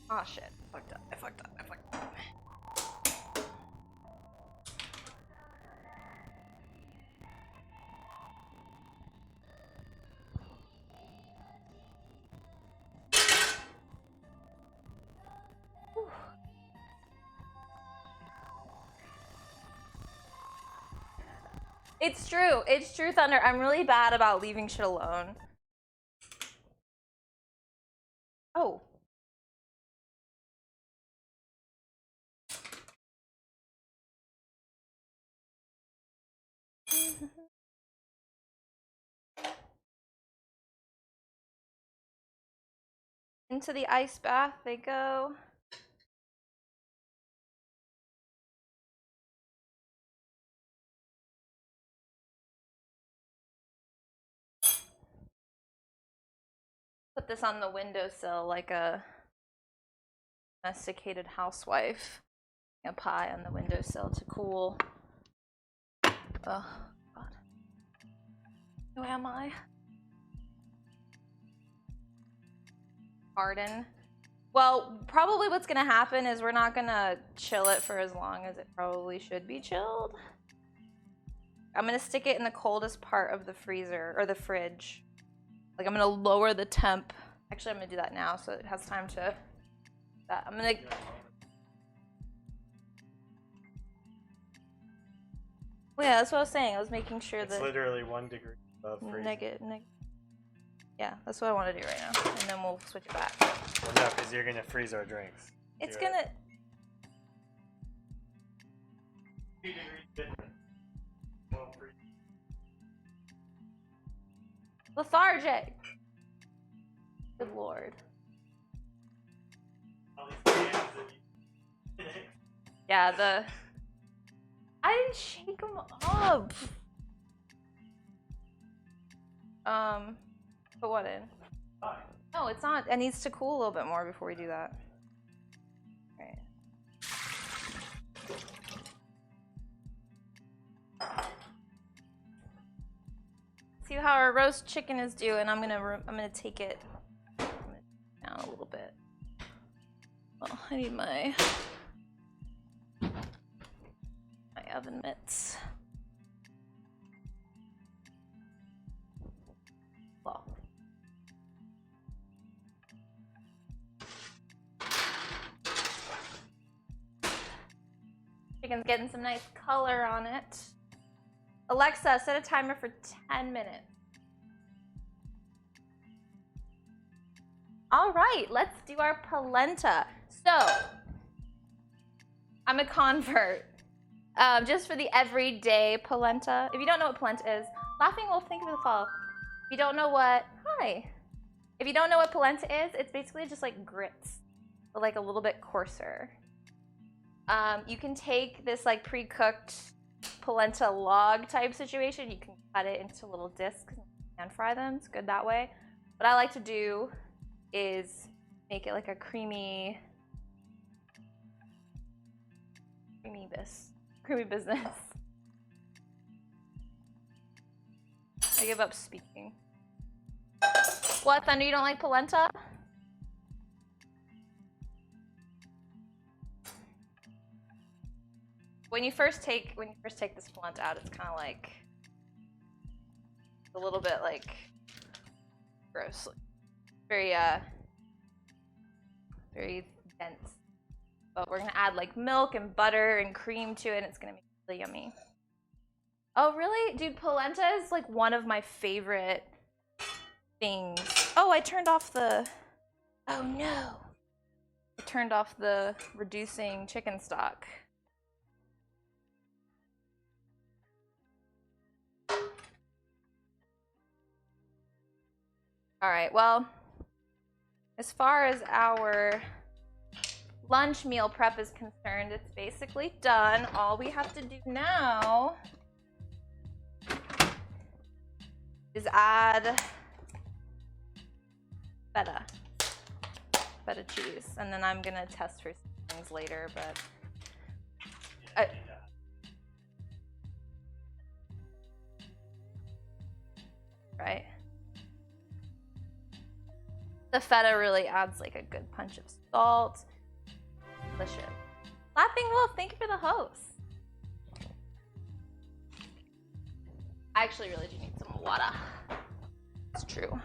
Speaker 1: Oh shit, I fucked up. It's true, Thunder. I'm really bad about leaving shit alone. Oh. Into the ice bath they go. Put this on the windowsill like a domesticated housewife. A pie on the windowsill to cool. Oh, God. Who am I? harden. Well, probably what's gonna happen is we're not gonna chill it for as long as it probably should be chilled. I'm gonna stick it in the coldest part of the freezer or the fridge. Like I'm gonna lower the temp. Actually, I'm gonna do that now so it has time to. I'm gonna. Well, yeah, that's what I was saying. I was making sure that.
Speaker 2: It's literally 1 degree above freezing.
Speaker 1: Yeah, that's what I want to do right now, and then we'll switch it back.
Speaker 2: Well, no, because you're gonna freeze our drinks.
Speaker 1: It's gonna.
Speaker 2: 2 degrees different.
Speaker 1: Lethargic. Good lord. Yeah, I didn't shake them up. Put what in? No, it's not. It needs to cool a little bit more before we do that. All right. See how our roast chicken is doing. I'm gonna take it down a little bit. Well, I need my oven mitts. Well. Chicken's getting some nice color on it. Alexa, set a timer for 10 minutes. All right, let's do our polenta. So, I'm a convert. Just for the everyday polenta. If you don't know what polenta is, Laughing Wolf, thank you for the follow. If you don't know what, hi. If you don't know what polenta is, it's basically just like grits, but like a little bit coarser. You can take this like pre-cooked polenta log type situation. You can cut it into little discs and fry them. It's good that way. What I like to do is make it like a creamy business. I give up speaking. What, Thunder? You don't like polenta? When you first take this polenta out, it's kind of like a little bit like gross, very dense. But we're gonna add like milk and butter and cream to it, and it's gonna be really yummy. Oh really, dude? Polenta is like one of my favorite things. Oh, I turned off the. Oh no! I turned off the reducing chicken stock. All right, well, as far as our lunch meal prep is concerned, it's basically done. All we have to do now is add feta cheese, and then I'm gonna test for things later, but right. The feta really adds like a good punch of salt. Delicious. Laughing Wolf, thank you for the host. I actually really do need some water. It's true.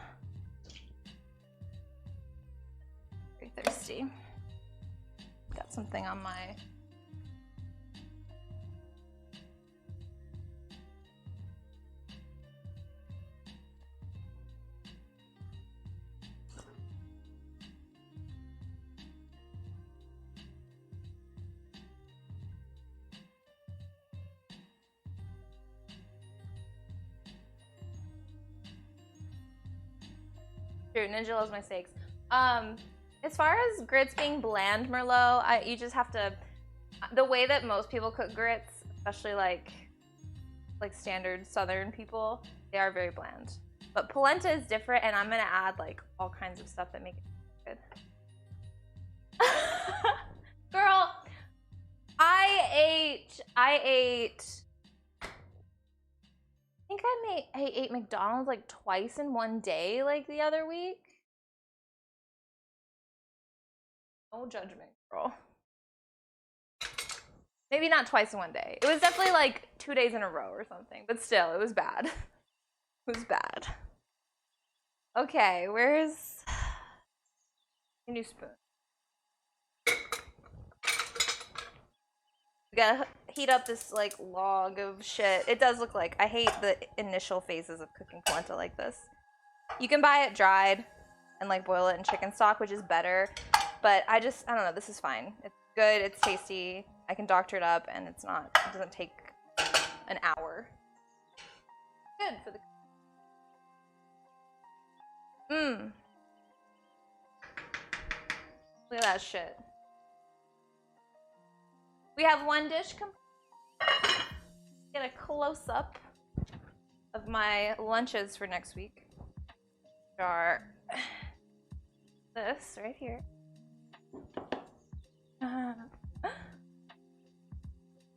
Speaker 1: Very thirsty. Got something on my... True, Ninja loves my steaks. As far as grits being bland, Merlot, you just have to. The way that most people cook grits, especially like standard Southern people, they are very bland. But polenta is different, and I'm gonna add like all kinds of stuff that make it good. Girl, I ate. I think I ate McDonald's like twice in one day, like the other week. No judgment, girl. Maybe not twice in one day. It was definitely like 2 days in a row or something, but still, it was bad. It was bad. Okay, where's your new spoon? We gotta heat up this like log of shit. It does look like, I hate the initial phases of cooking polenta like this. You can buy it dried and like boil it in chicken stock, which is better. But I don't know, this is fine. It's good, it's tasty. I can doctor it up and it doesn't take an hour. Good for the Look at that shit. We have one dish get a close-up of my lunches for next week. Are this right here. I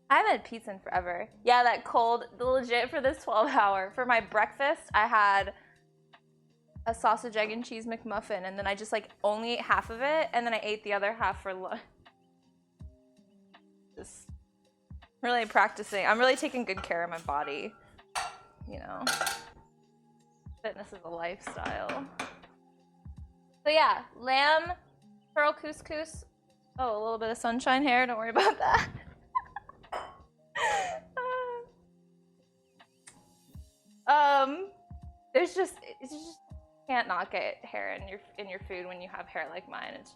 Speaker 1: haven't had pizza in forever. Yeah, that cold, legit for this 12-hour. For my breakfast, I had a sausage, egg, and cheese McMuffin, and then I just like only ate half of it, and then I ate the other half for lunch. Just really practicing. I'm really taking good care of my body. You know, fitness is a lifestyle. So yeah, lamb, pearl couscous. Oh, a little bit of sunshine hair. Don't worry about that. It's just can't not get hair in your food when you have hair like mine. It's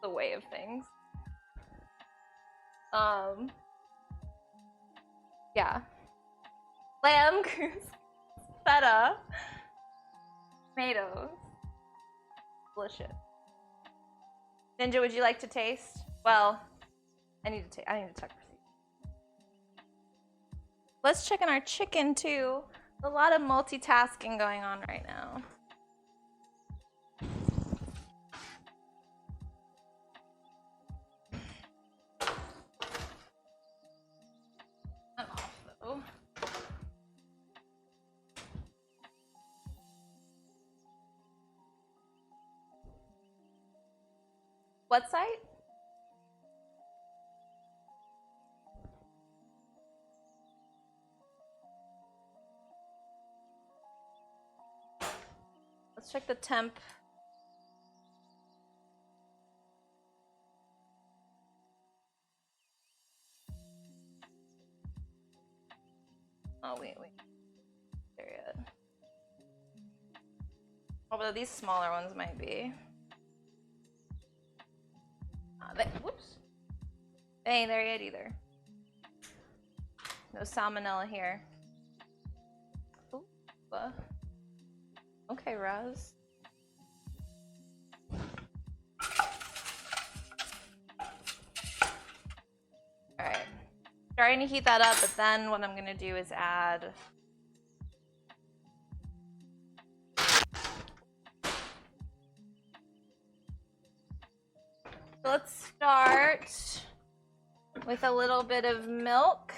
Speaker 1: the way of things. Yeah. Lamb, feta, tomatoes. Delicious. Ninja, would you like to taste? Well, I need to check receipt. Let's check on our chicken too. A lot of multitasking going on right now. I'm off though. What site? Let's check the temp. Oh, wait. There yet. Although these smaller ones might be. Whoops. They ain't there yet either. No salmonella here. Ooh, okay, Raz. Alright. Starting to heat that up, but then what I'm gonna do is add let's start with a little bit of milk.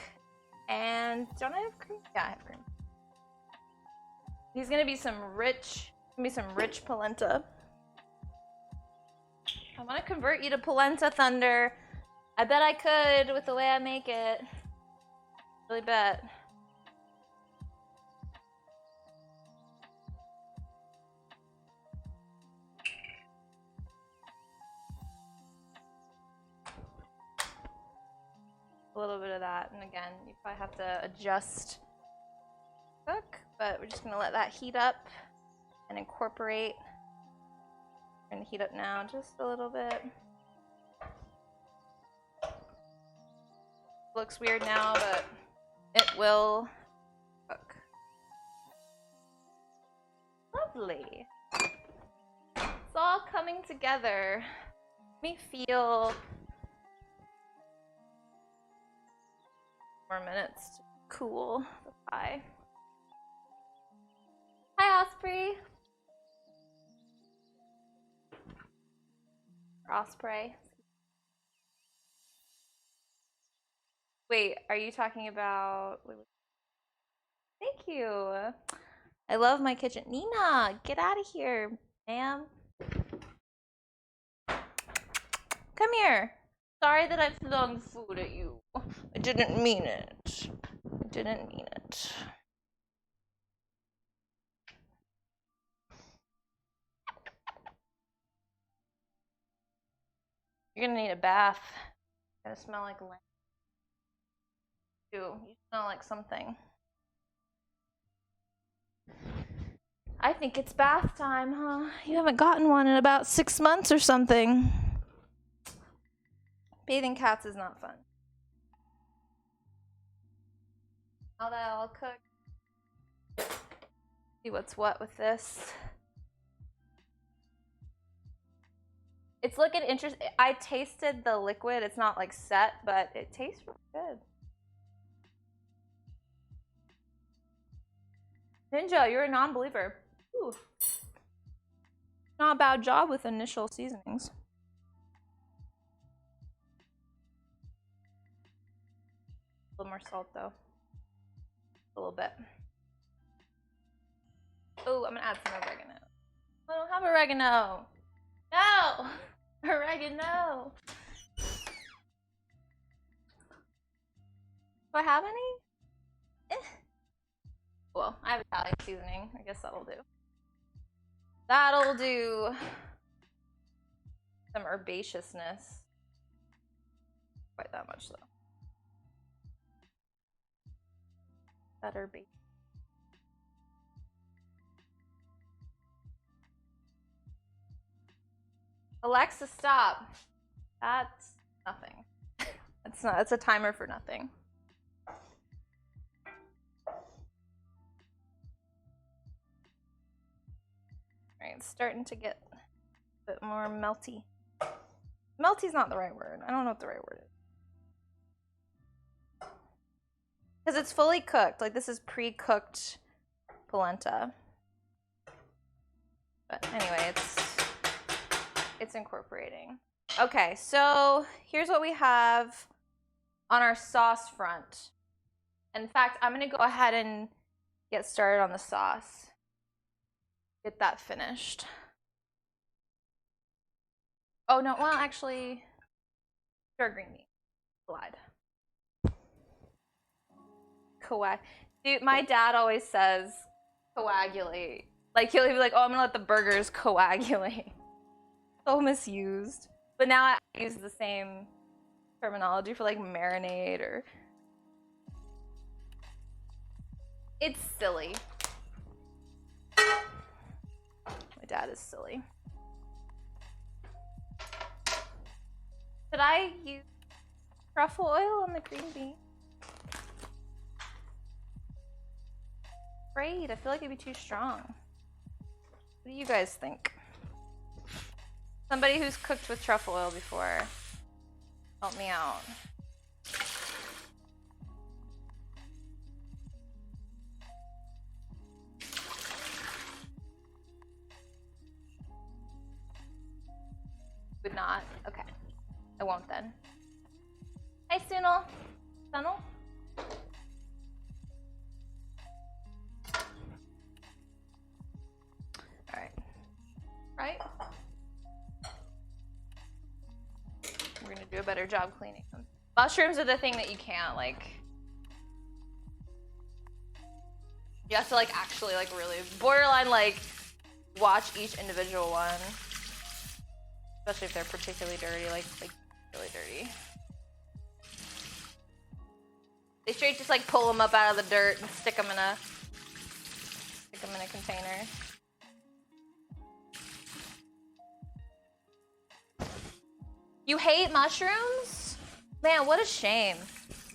Speaker 1: And don't I have cream? Yeah, I have cream. These gonna be some rich polenta. I wanna convert you to polenta, Thunder. I bet I could with the way I make it. Really bet. A little bit of that, and again, you probably have to adjust cook, but we're just gonna let that heat up and incorporate. We're gonna heat up now just a little bit. Looks weird now, but it will cook. Lovely. It's all coming together. Let me feel more minutes to cool the pie. Hi, Osprey. Osprey. Wait, are you talking about? Thank you. I love my kitchen. Nina, get out of here, ma'am. Come here. Sorry that I flung food at you. I didn't mean it. I didn't mean it. You're gonna need a bath. You're gonna smell like lamb. You smell like something. I think it's bath time, huh? You haven't gotten one in about 6 months or something. Bathing cats is not fun. Now that I'll cook. See what's what with this. It's looking interesting. I tasted the liquid. It's not like set, but it tastes really good. Ninja, you're a non-believer. Ooh. Not a bad job with initial seasonings. A little more salt though. A little bit. Oh, I'm gonna add some oregano. I don't have oregano. No! Oregano! Do I have any? Well, I have Italian seasoning. I guess that'll do. That'll do. Some herbaceousness. Quite that much though. That herbaceous. Alexa, stop. That's nothing. That's not. That's a timer for nothing. Alright, it's starting to get a bit more melty. Melty's not the right word. I don't know what the right word is. Because it's fully cooked. Like, this is pre-cooked polenta. But anyway, it's incorporating. Okay, so here's what we have on our sauce front. In fact, I'm gonna go ahead and get started on the sauce. Get that finished. Oh no, well actually, sure, green meat. Lied. Dude, my dad always says coagulate. Like he'll be like, oh, I'm gonna let the burgers coagulate. So misused. But now I use the same terminology for like marinade or. It's silly. My dad is silly. Should I use truffle oil on the green bean? Afraid. I feel like it'd be too strong. What do you guys think? Somebody who's cooked with truffle oil before, help me out. Would not? Okay. I won't then. Hi, Sunil. Sunil? Alright. Right? We're gonna do a better job cleaning them. Mushrooms are the thing that you can't, like... You have to, like, actually, like, really... Borderline, like, watch each individual one. Especially if they're particularly dirty, like really dirty. They straight just like pull them up out of the dirt and stick them in a container. You hate mushrooms? Man, what a shame.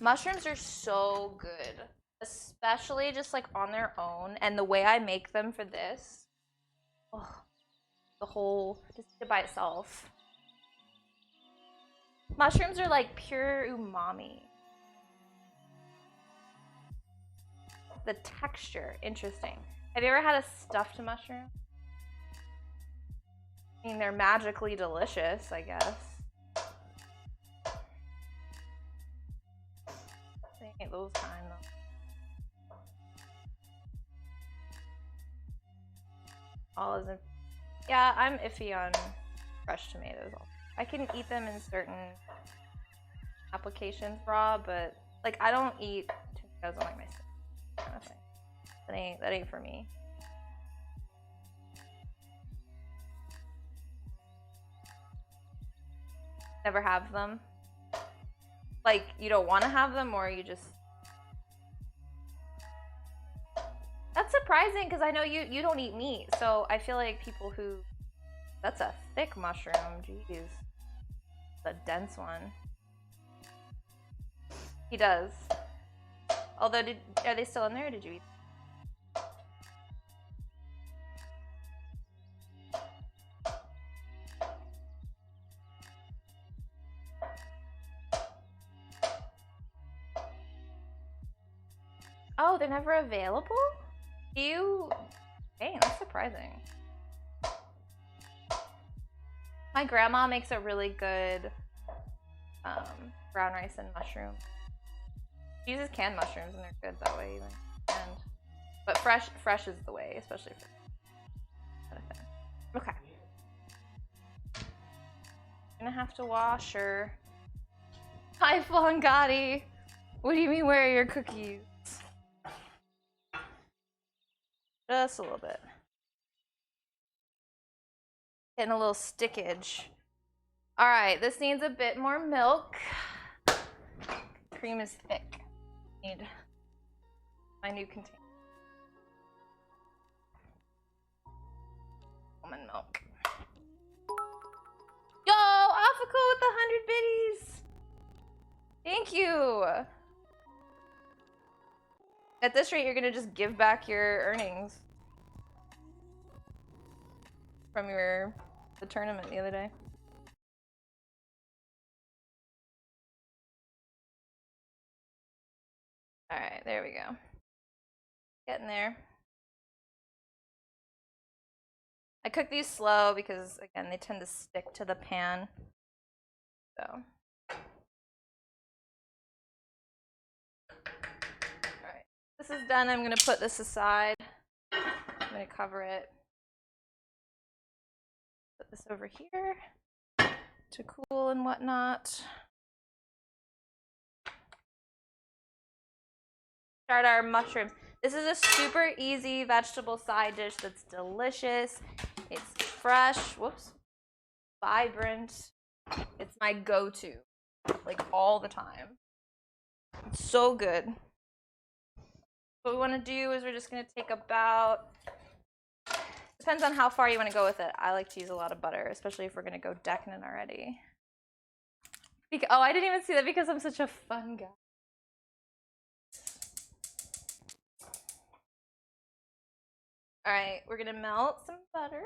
Speaker 1: Mushrooms are so good, especially just like on their own, and the way I make them for this. Oh. The whole, just by itself. Mushrooms are like pure umami. The texture, interesting. Have you ever had a stuffed mushroom? I mean, they're magically delicious, I guess. They ain't those kind though. All isn't. Yeah, I'm iffy on fresh tomatoes. I can eat them in certain applications raw, but like I don't eat tomatoes on like my steak kind of thing. That ain't for me. Never have them. Like you don't want to have them, or you just. That's surprising because I know you don't eat meat, so I feel like people who. That's a thick mushroom. Jeez, a dense one. He does. Although, are they still in there? Or did you eat? Oh, they're never available? Do you? Dang, that's surprising. My grandma makes a really good brown rice and mushroom. She uses canned mushrooms and they're good that way even. But fresh is the way, especially for that kind of thing. Okay. Gonna have to wash her. Hi, Flongati. What do you mean, where are your cookies? Just a little bit. Getting a little stickage. All right, this needs a bit more milk. Cream is thick. Need my new container. Almond milk. Yo, Alphaco with the 100 biddies. Thank you. At this rate, you're gonna just give back your earnings from the tournament the other day. All right, there we go. Getting there. I cook these slow because, again, they tend to stick to the pan. So. Alright, this is done. I'm going to put this aside. I'm going to cover it. Put this over here to cool and whatnot. Start our mushrooms. This is a super easy vegetable side dish that's delicious. It's fresh, whoops, vibrant. It's my go-to, like all the time. It's so good. What we want to do is we're just going to take about, depends on how far you want to go with it. I like to use a lot of butter, especially if we're going to go decadent already. Oh, I didn't even see that because I'm such a fun guy. All right, we're gonna melt some butter.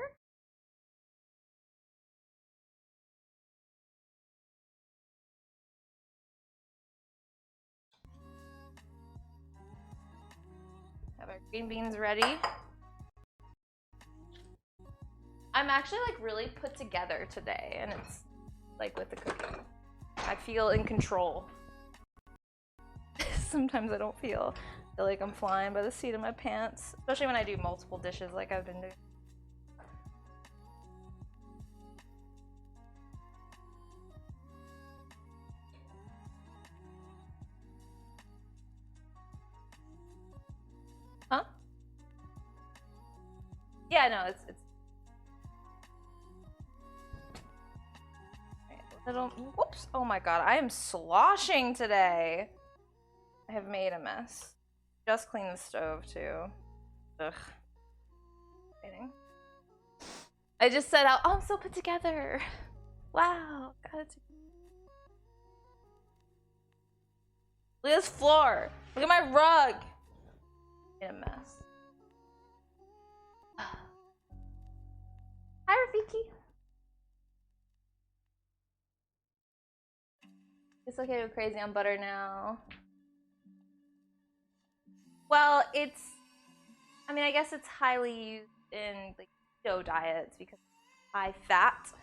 Speaker 1: Have our green beans ready. I'm actually like really put together today, and it's like with the cooking. I feel in control. Sometimes I don't feel like I'm flying by the seat of my pants, especially when I do multiple dishes like I've been doing. Huh? Yeah, no, it's little, whoops, oh my god, I am sloshing today. I have made a mess. Just cleaned the stove too. Ugh. Kidding. I just said out, oh, I'm so put together. Wow, got it. Look at this floor. Look at my rug. Made a mess. Hi, Rafiki. It's okay to go crazy on butter now. Well, it's, I mean, I guess it's highly used in like keto diets because it's high fat.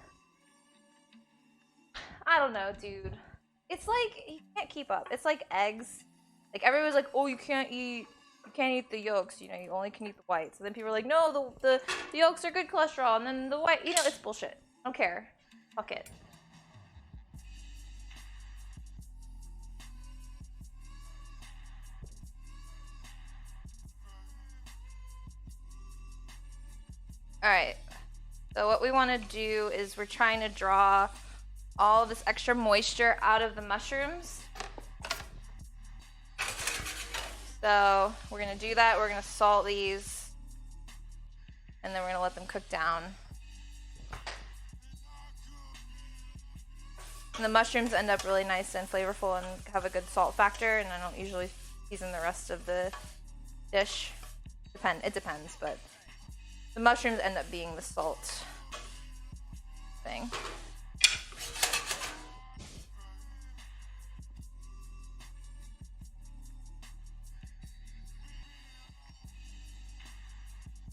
Speaker 1: I don't know, dude. It's like, you can't keep up. It's like eggs. Like everyone's like, oh, you can't eat the yolks, you know, you only can eat the whites. And then people are like, no, the yolks are good cholesterol, and then the white, you know, it's bullshit. I don't care. Fuck it. All right. So what we want to do is we're trying to draw all this extra moisture out of the mushrooms. So we're going to do that. We're going to salt these, and then we're going to let them cook down. And the mushrooms end up really nice and flavorful and have a good salt factor, and I don't usually season the rest of the dish. It depends, but the mushrooms end up being the salt thing.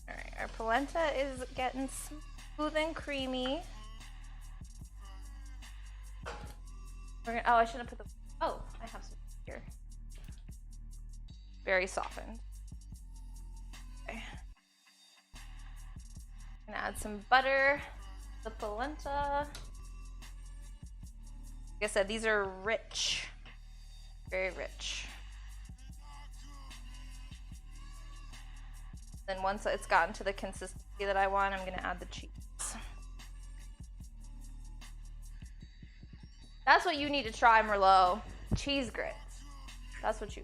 Speaker 1: All right, our polenta is getting smooth and creamy. Oh, I shouldn't have put the. Oh, I have some here. Very softened. Okay. I'm gonna add some butter. The polenta. Like I said, these are rich. Very rich. Then once it's gotten to the consistency that I want, I'm gonna add the cheese. That's what you need to try, Merlot. Cheese grits. That's what you.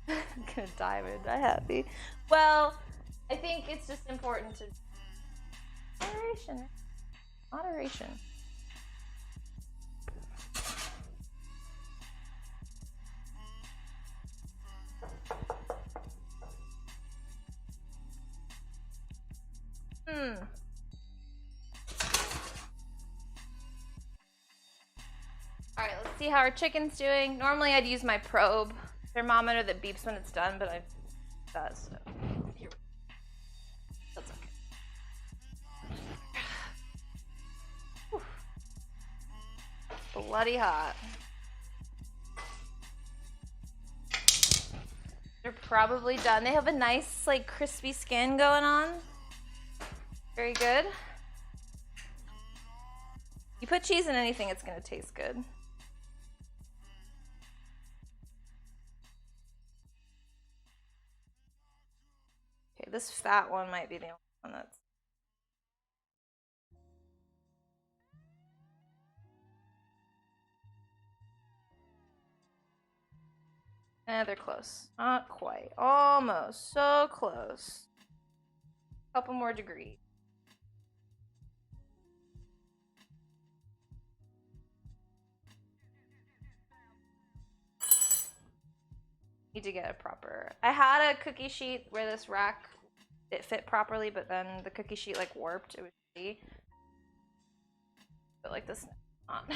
Speaker 1: I'm gonna dive in. I'm happy. Well, I think it's just important to. Moderation. Moderation. Alright, let's see how our chicken's doing. Normally I'd use my probe thermometer that beeps when it's done, but I does. So here. That's okay. Whew. Bloody hot. They're probably done. They have a nice, like, crispy skin going on. Very good. You put cheese in anything, it's gonna taste good. Okay, this fat one might be the only one that's. They're close. Not quite. Almost. So close. Couple more degrees. Need to get a proper. I had a cookie sheet where this rack it fit properly, but then the cookie sheet like warped. It was shitty. But like this, not.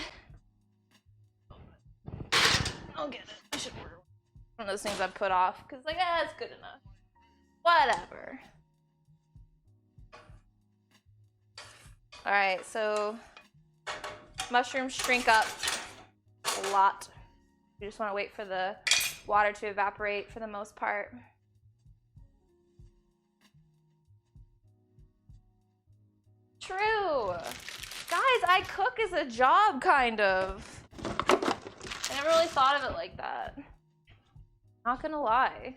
Speaker 1: I'll get it. I should order one of those things I put off because like it's good enough. Whatever. All right, so mushrooms shrink up a lot. You just want to wait for the water to evaporate for the most part. True. Guys, I cook as a job, kind of. I never really thought of it like that. Not gonna lie.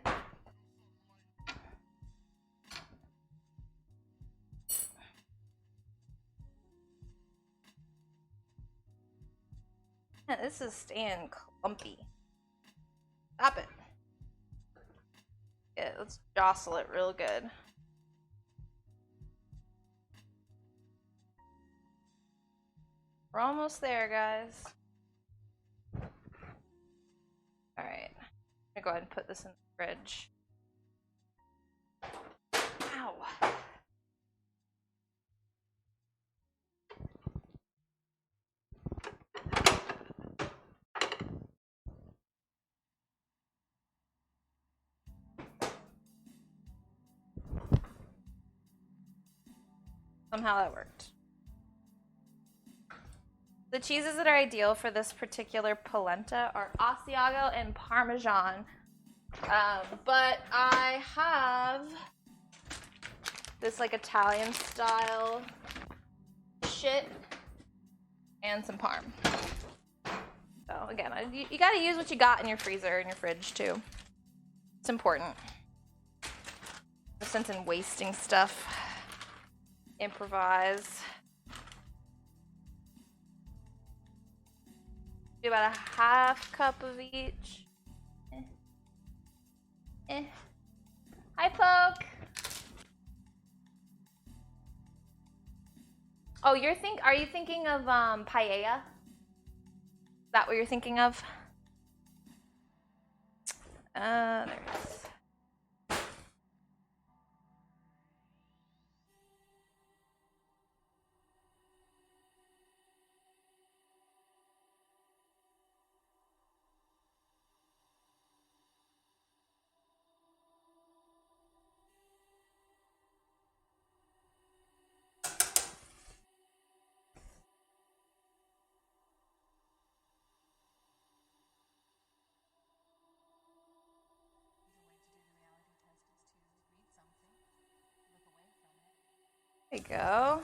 Speaker 1: Man, this is staying clumpy. Stop it. Yeah, let's jostle it real good. We're almost there, guys. All right. I'm gonna go ahead and put this in the fridge. Ow. Somehow that worked. The cheeses that are ideal for this particular polenta are Asiago and Parmesan. But I have this like Italian style shit and some Parm. So again, you gotta use what you got in your freezer and your fridge too. It's important. No sense in wasting stuff. improvise. Do about a half cup of each. Hi, Poke. Oh, are you thinking of paella? Is that what you're thinking of? There it is. There you go.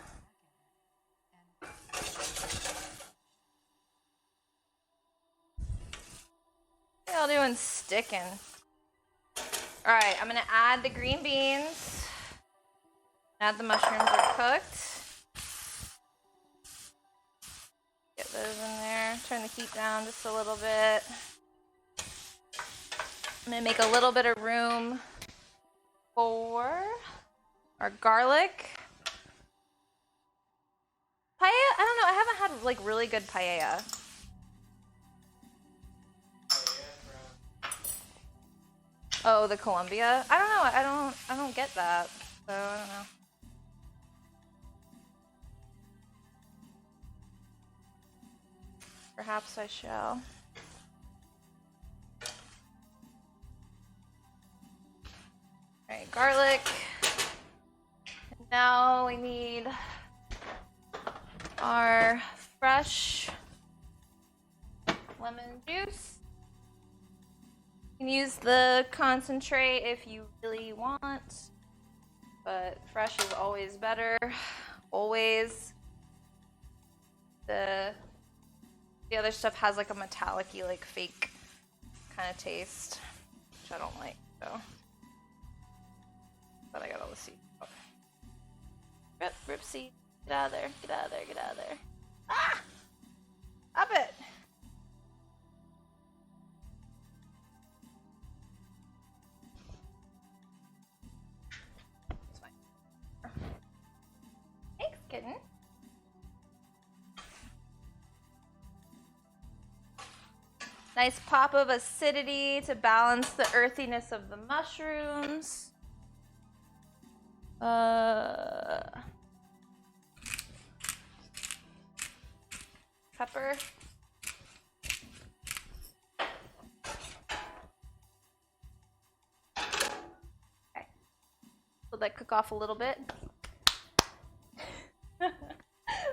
Speaker 1: What y'all doing sticking? All right, I'm gonna add the green beans. Now the mushrooms are cooked. Get those in there. Turn the heat down just a little bit. I'm gonna make a little bit of room for our garlic. Paella, I don't know, I haven't had like really good paella. Oh, the Colombia? I don't know, I don't get that. So I don't know. Perhaps I shall. Alright, garlic. Now we need our fresh lemon juice. You can use the concentrate if you really want, but fresh is always better. Always. The other stuff has like a metallic-y, like fake kind of taste, which I don't like, so. But I got all the seeds. Oh. Rip seed. Get out of there, get out of there, get out of there. Ah! Stop it! It's fine. Thanks, kitten. Nice pop of acidity to balance the earthiness of the mushrooms. Pepper. Okay. Let that cook off a little bit.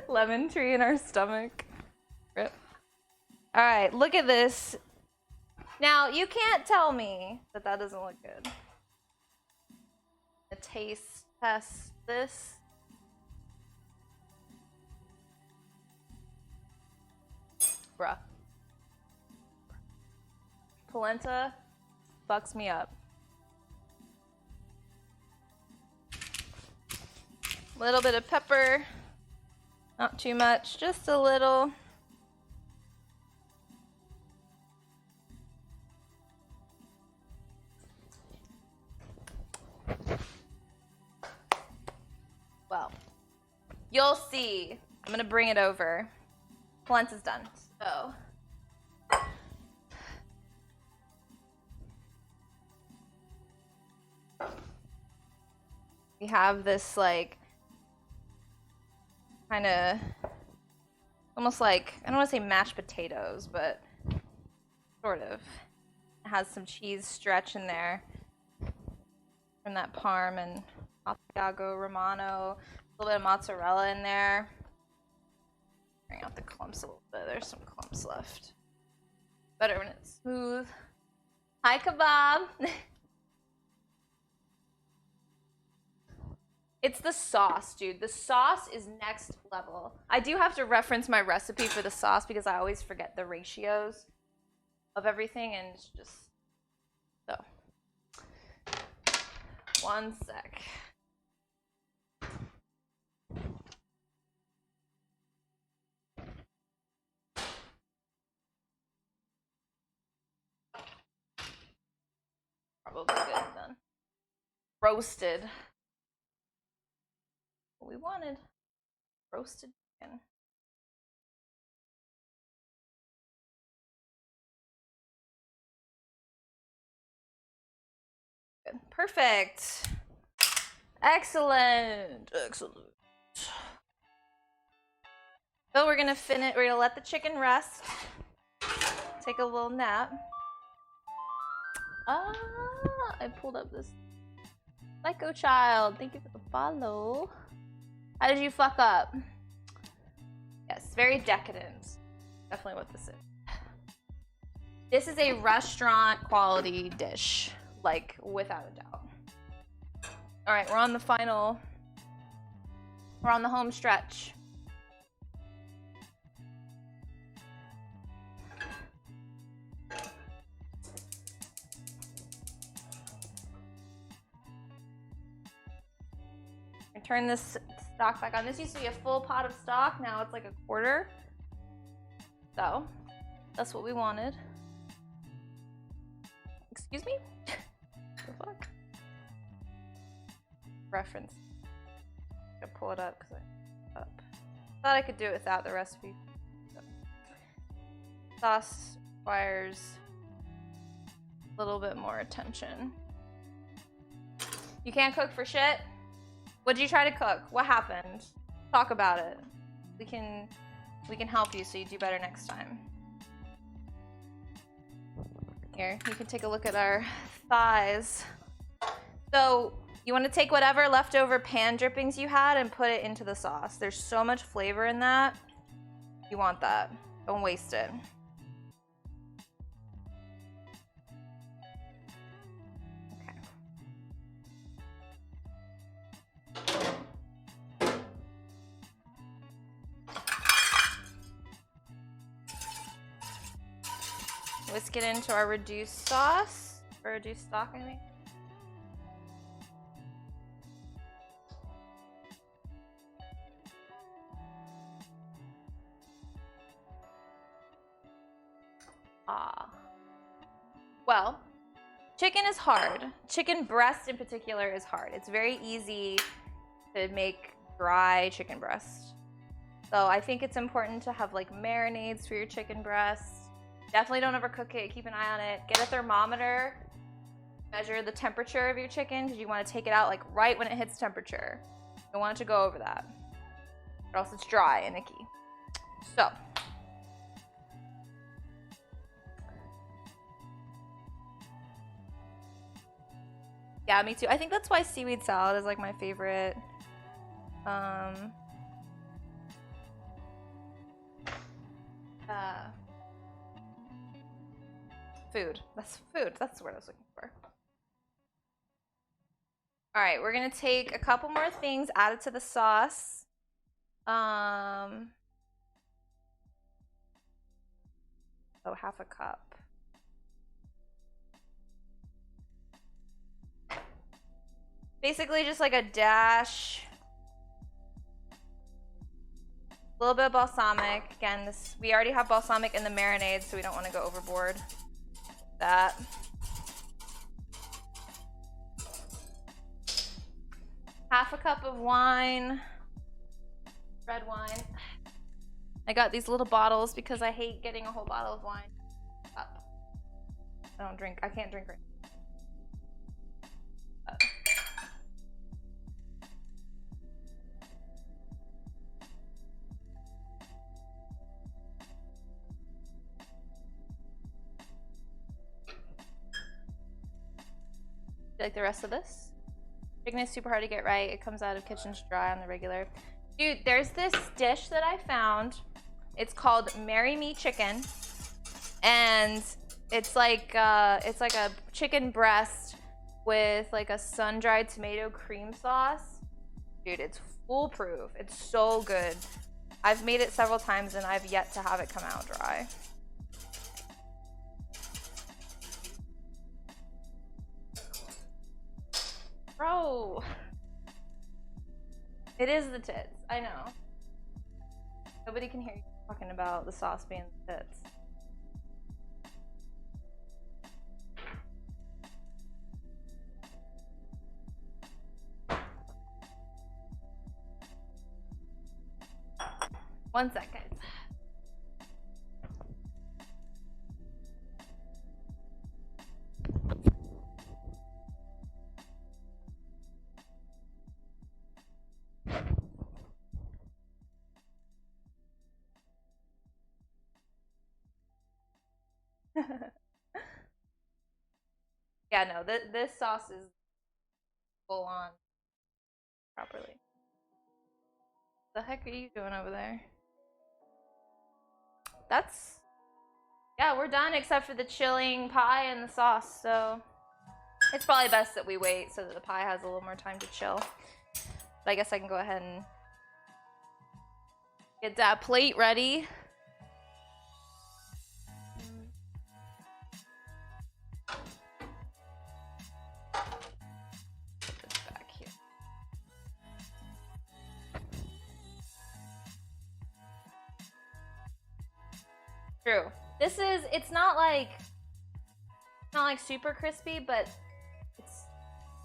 Speaker 1: Lemon tree in our stomach. Rip. All right, look at this. Now, you can't tell me that that doesn't look good. A taste test this. Bruh. Polenta fucks me up. Little bit of pepper. Not too much, just a little. Well, you'll see. I'm gonna bring it over. Polenta's done. So we have this like kind of almost like, I don't want to say mashed potatoes, but sort of. It has some cheese stretch in there from that Parm and Asiago Romano, a little bit of mozzarella in there. Bring out the clumps a little bit. There's some clumps left. Better when it's smooth. Hi, Kebab. It's the sauce, dude. The sauce is next level. I do have to reference my recipe for the sauce because I always forget the ratios of everything, and it's just so. One sec. roasted. What we wanted. Roasted chicken. Good. Perfect. Excellent. Excellent. So we're gonna finish. We're gonna let the chicken rest. Take a little nap. I pulled up this Psycho Child. Thank you for the follow. How did you fuck up? Yes, very decadent. Definitely what this is. This is a restaurant quality dish, like without a doubt. All right, we're on the final. We're on the home stretch. Turn this stock back on. This used to be a full pot of stock. Now it's like a quarter. So that's what we wanted. Excuse me? The fuck? Reference. I'm gonna pull it up because I thought I could do it without the recipe. So. Sauce requires a little bit more attention. You can't cook for shit? What did you try to cook? What happened? Talk about it. We can help you so you do better next time. Here, you can take a look at our thighs. So you want to take whatever leftover pan drippings you had and put it into the sauce. There's so much flavor in that. You want that. Don't waste it. Whisk it into our reduced sauce, or reduced stock, I mean. Well, chicken is hard. Chicken breast in particular is hard. It's very easy to make dry chicken breast. So I think it's important to have like marinades for your chicken breast. Definitely don't overcook it. Keep an eye on it. Get a thermometer. Measure the temperature of your chicken because you want to take it out like right when it hits temperature. You don't want it to go over that, or else it's dry and icky. So. Yeah, me too. I think that's why seaweed salad is like my favorite. Food. That's food. That's the word I was looking for. All right, we're gonna take a couple more things added to the sauce. So half a cup. Basically just like a dash. A little bit of balsamic. Again, this we already have balsamic in the marinade, so we don't want to go overboard. That. Half a cup of wine. Red wine. I got these little bottles because I hate getting a whole bottle of wine up. I don't drink. I can't drink right now. Like the rest of this. Chicken is super hard to get right. It comes out of kitchens dry on the regular. Dude, there's this dish that I found. It's called Marry Me Chicken, and it's like a chicken breast with like a sun-dried tomato cream sauce. Dude, it's foolproof. It's so good. I've made it several times and I've yet to have it come out dry. Bro, it is the tits. I know. Nobody can hear you talking about the sauce being the tits. 1 second. Yeah, no, this sauce is full on properly. The heck are you doing over there? That's, yeah, we're done except for the chilling pie and the sauce, so it's probably best that we wait so that the pie has a little more time to chill. But I guess I can go ahead and get that plate ready. True. This is, it's not like super crispy, but it's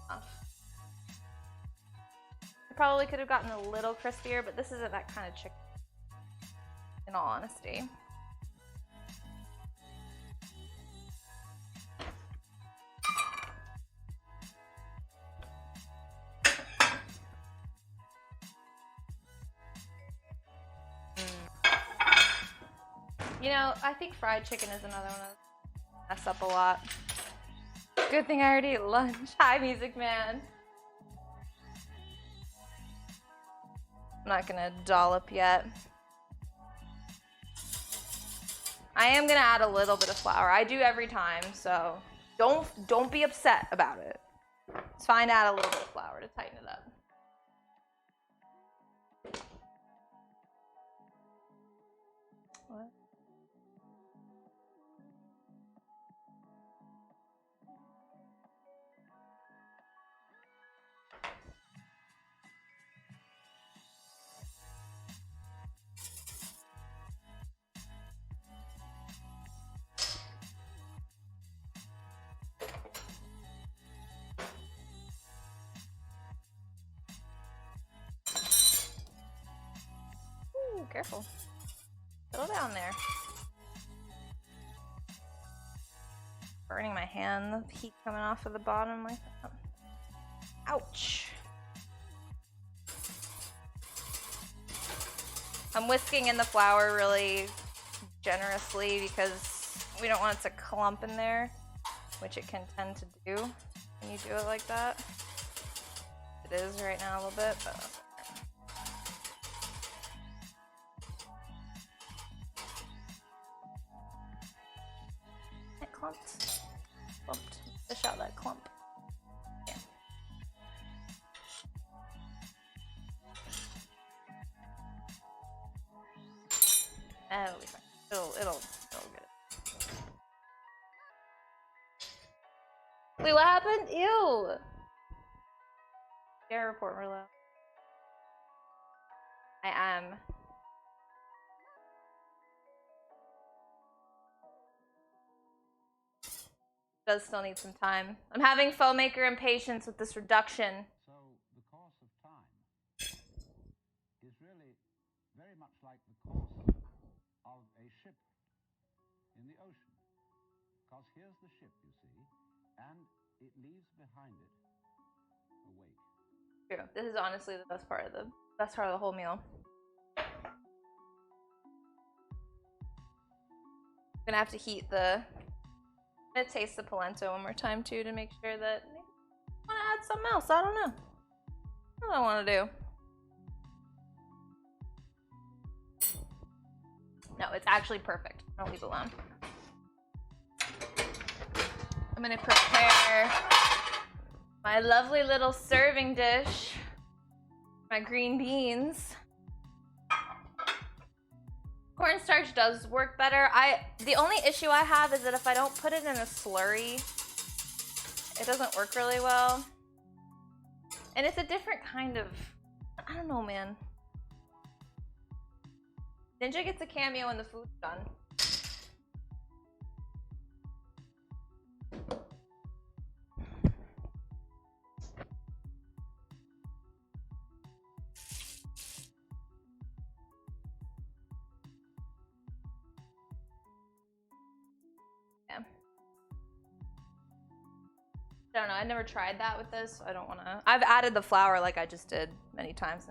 Speaker 1: enough. I probably could have gotten a little crispier, but this isn't that kind of chicken, in all honesty. You know, I think fried chicken is another one that mess up a lot. Good thing I already ate lunch. Hi, Music Man. I'm not gonna dollop yet. I am gonna add a little bit of flour. I do every time, so don't be upset about it. It's fine to add a little bit of flour to tighten it up. What? Ooh, careful. Settle down there. Burning my hand, the heat coming off of the bottom like that. Ouch. I'm whisking in the flour really generously because we don't want it to clump in there, which it can tend to do when you do it like that. It is right now a little bit, but it clumped. Fish out that clump. Yeah. It'll be fine. It'll get it. Wait, what happened? Ew. Air report Merlot. I am. Does still need some time. I'm having foam maker impatience with this reduction.
Speaker 3: So the course of time is really very much like the course of a ship in the ocean. Because here's the ship, you see, and it leaves behind it a wake.
Speaker 1: True. This is honestly the best part of the whole meal. I'm gonna have to heat the. I'm gonna taste the polenta one more time too to make sure that maybe I want to add something else. I don't know. What do I want to do? No, it's actually perfect. I'll leave it alone. I'm gonna prepare my lovely little serving dish. My green beans. Cornstarch does work better. The only issue I have is that if I don't put it in a slurry, it doesn't work really well. And it's a different kind of, I don't know, man. Ninja gets a cameo when the food's done. I don't know. I never tried that with this, so I don't want to. I've added the flour like I just did many times.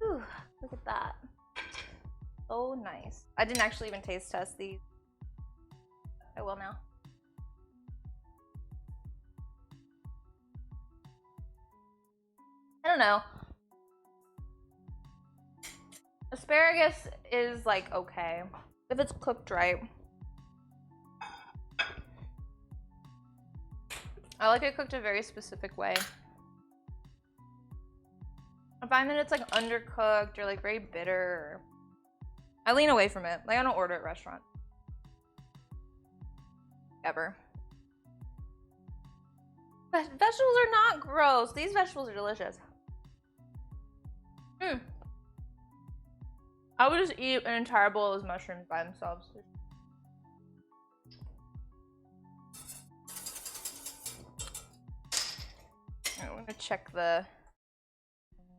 Speaker 1: Ooh, look at that. So nice. I didn't actually even taste test these. I will now. I don't know. Asparagus is like okay if it's cooked right. I like it cooked a very specific way. I find that it's like undercooked or like very bitter. I lean away from it. Like I don't order at restaurants. Ever. Vegetables are not gross. These vegetables are delicious. I would just eat an entire bowl of those mushrooms by themselves. Alright, we're gonna check the...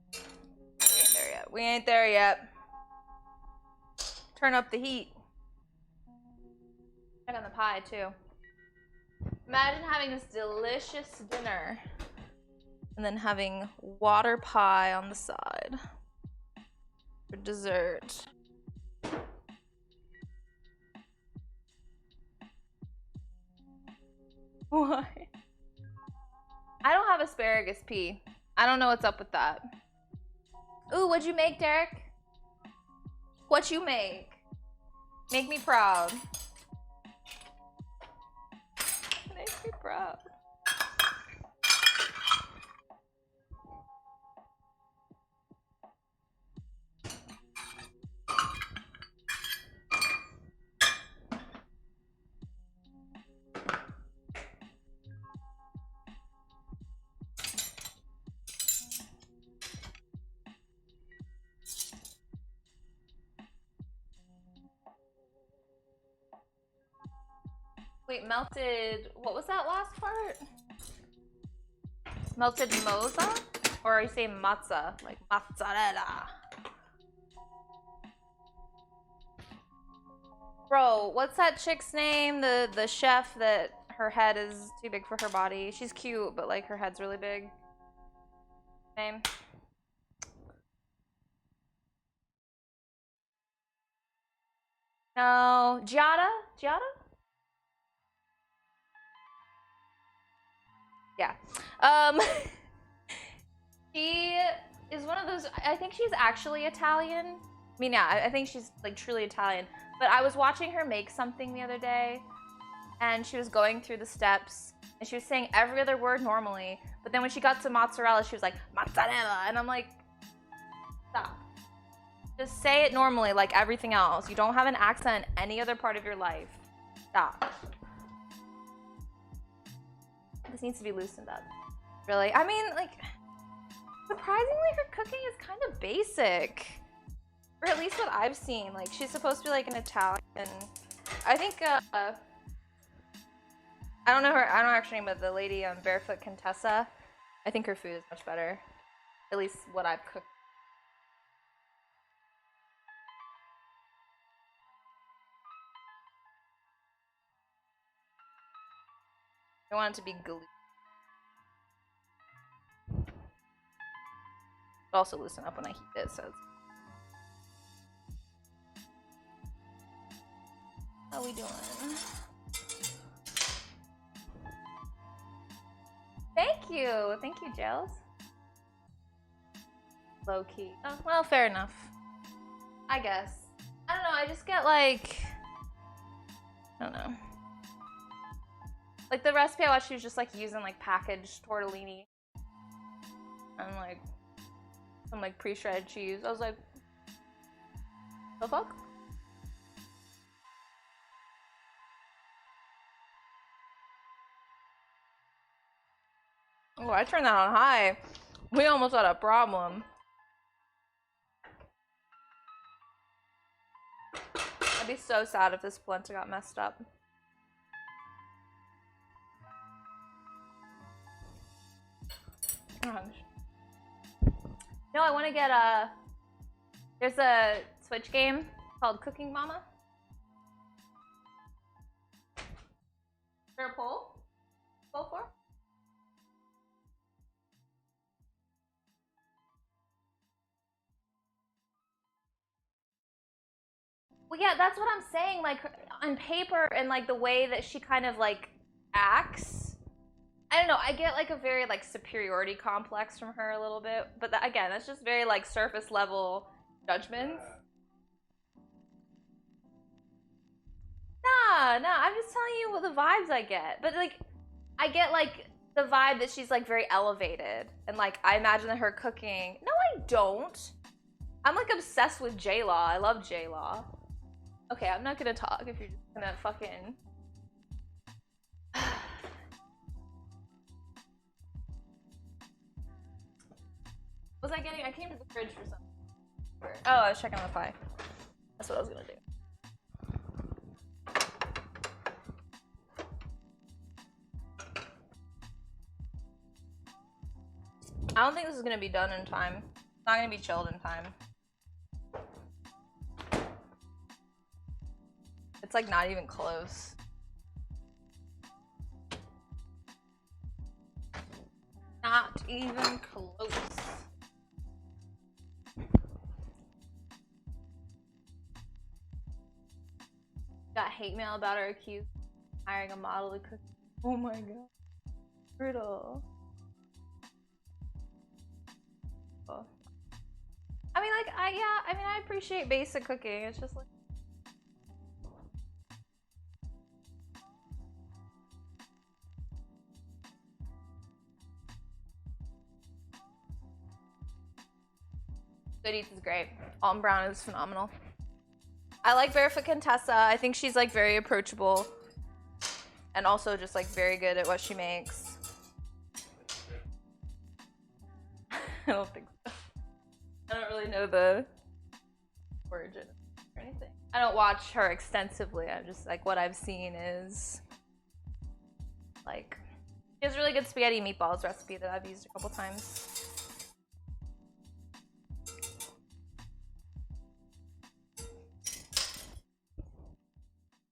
Speaker 1: We ain't there yet. We ain't there yet. Turn up the heat. Check on the pie, too. Imagine having this delicious dinner and then having water pie on the side for dessert. Why? I don't have asparagus pea. I don't know what's up with that. Ooh, what'd you make, Derek? What you make? Make me proud. Make me proud. Wait, melted, what was that last part? Melted moza? Or are you saying matzah? Like mozzarella. Bro, what's that chick's name? The chef that her head is too big for her body. She's cute, but like her head's really big. Name? No, Giada? Giada? Yeah. She is one of those, I think she's actually Italian. I mean, yeah, I think she's like truly Italian. But I was watching her make something the other day and she was going through the steps and she was saying every other word normally. But then when she got to mozzarella, she was like, mozzarella. And I'm like, stop. Just say it normally like everything else. You don't have an accent in any other part of your life. Stop. This needs to be loosened up. Really? I mean, like, surprisingly, her cooking is kind of basic. Or at least what I've seen. Like, she's supposed to be like an Italian. I think, I don't know her, I don't actually know, but the lady on Barefoot Contessa, I think her food is much better. At least what I've cooked. I want it to be gooey. But also loosen up when I heat it, so it's... How we doing? Thank you! Thank you, Gels. Low key. Oh, well, fair enough. I guess. I don't know, I just get like... I don't know. Like the recipe I watched, she was just like using like packaged tortellini. and like some like pre-shredded cheese. I was like, the fuck? Oh, I turned that on high. We almost had a problem. I'd be so sad if this splinter got messed up. No, I want to get there's a Switch game called Cooking Mama. Is there a poll? Poll for? Well, yeah, that's what I'm saying. Like, on paper and like the way that she kind of like acts, I don't know. I get like a very like superiority complex from her a little bit, but again, that's just very like surface level judgments. Nah, I'm just telling you what the vibes I get. But like, I get like the vibe that she's like very elevated, and like I imagine that her cooking. No, I don't. I'm like obsessed with J-Law. I love J-Law. Okay, I'm not gonna talk if you're just gonna fucking. Was I getting? I came to the fridge for something. Oh, I was checking on the pie. That's what I was gonna do. I don't think this is gonna be done in time. It's not gonna be chilled in time. It's like not even close. Not even close. Got hate mail about her accused of hiring a model to cook. Oh my god. Brutal. Oh. I mean, like, I appreciate basic cooking. It's just like. Good Eats is great. Almond Brown is phenomenal. I like Verifa Contessa. I think she's like very approachable and also just like very good at what she makes. I don't think so. I don't really know the origin or anything. I don't watch her extensively. I'm just like what I've seen is like she has really good spaghetti meatballs recipe that I've used a couple times.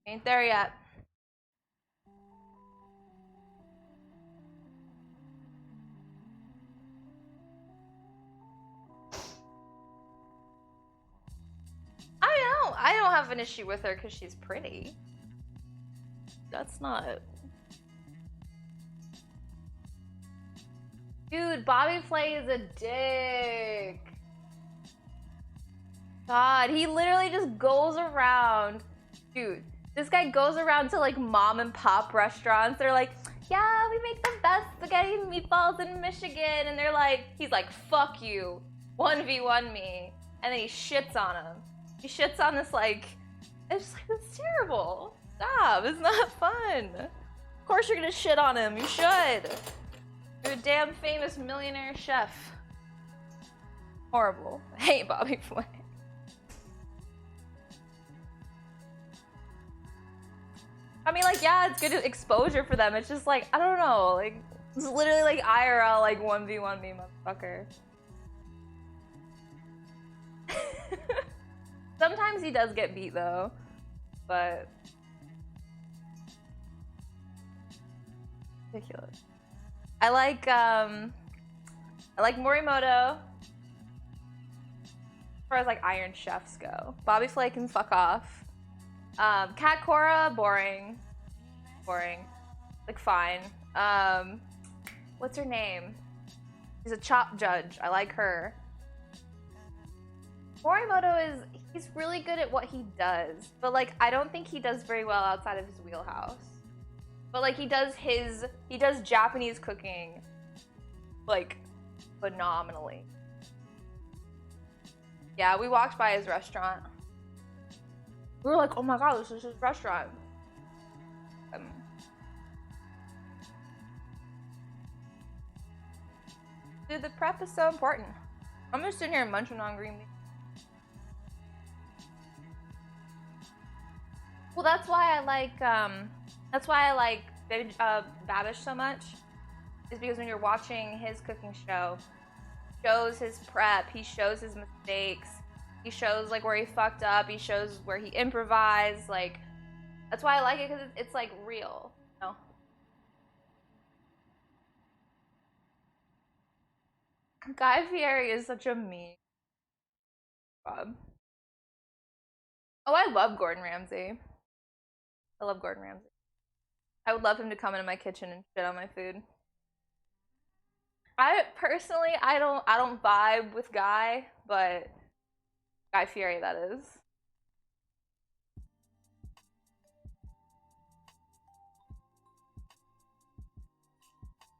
Speaker 1: Ain't there yet. I don't have an issue with her because she's pretty. That's not it. Dude, Bobby Flay is a dick. God, he literally just goes around. Dude, this guy goes around to like mom and pop restaurants. They're like, yeah, we make the best spaghetti and meatballs in Michigan. And they're like, he's like, fuck you, 1v1 me. And then he shits on him. He shits on this like, it's just like, it's terrible. Stop, it's not fun. Of course you're gonna shit on him, you should. You're a damn famous millionaire chef. Horrible. I hate Bobby Flay. I mean, like, yeah, it's good exposure for them. It's just like, I don't know, like, it's literally like IRL, like 1v1 me, motherfucker. Sometimes he does get beat though, but ridiculous. I like Morimoto. As far as like Iron Chefs go, Bobby Flay can fuck off. Kat Cora, boring, like fine. What's her name? She's a chop judge. I like her. Morimoto he's really good at what he does, but like I don't think he does very well outside of his wheelhouse. But like he does Japanese cooking like phenomenally. Yeah, we walked by his restaurant. We were like, oh my god, this is his restaurant. Dude, the prep is so important. I'm just sitting here munching on green beans. Well, that's why I like Babish so much, is because when you're watching his cooking show, he shows his prep, he shows his mistakes, he shows like where he fucked up, he shows where he improvised. Like, that's why I like it, because it's like real, you know? Guy Fieri is such a meme. Oh, I love Gordon Ramsay. I love Gordon Ramsay. I would love him to come into my kitchen and shit on my food. I personally, I don't vibe with Guy, but Guy Fieri, that is.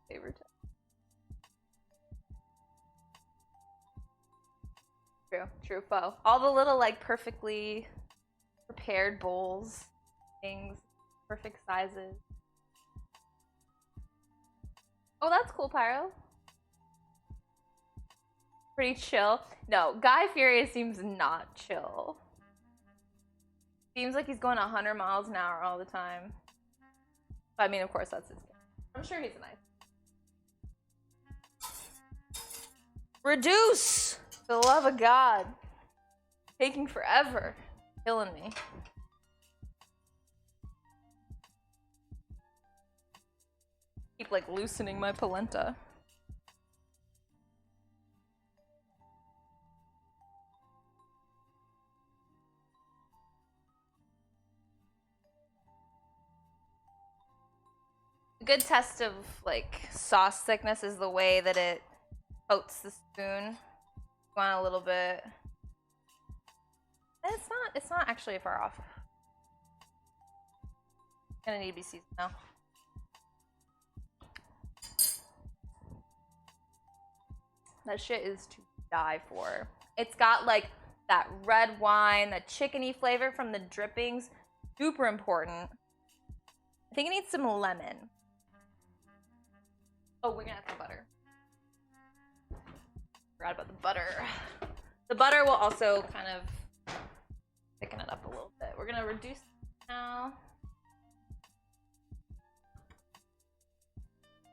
Speaker 1: Favorite. True foe. All the little like perfectly prepared bowls, things, perfect sizes. Oh, that's cool, Pyro. Pretty chill. No, Guy Fieri seems not chill. Seems like he's going 100 miles an hour all the time. I mean, of course, that's his game. I'm sure he's nice. Reduce! For the love of God. Taking forever. Killing me. Keep like loosening my polenta. A good test of like sauce thickness is the way that it coats the spoon. You want a little bit. It's not actually far off. Gonna need to be seasoned now. That shit is to die for. It's got like that red wine, that chickeny flavor from the drippings. Super important. I think it needs some lemon. Oh, we're gonna have some butter. Forgot about the butter. The butter will also kind of thicken it up a little bit. We're gonna reduce it now.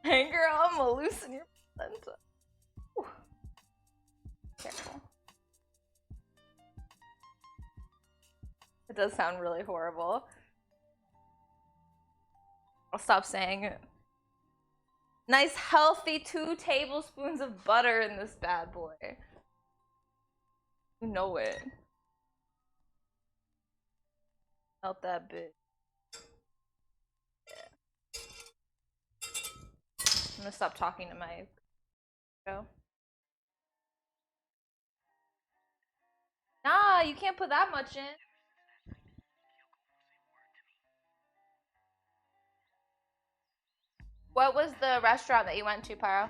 Speaker 1: Hey girl, I'm gonna loosen your placenta. Whew. Careful. It does sound really horrible. I'll stop saying it. Nice healthy 2 tablespoons of butter in this bad boy. You know it. Melt that bitch. Yeah. I'm gonna stop talking to my show. Nah, you can't put that much in. What was the restaurant that you went to, Pyro?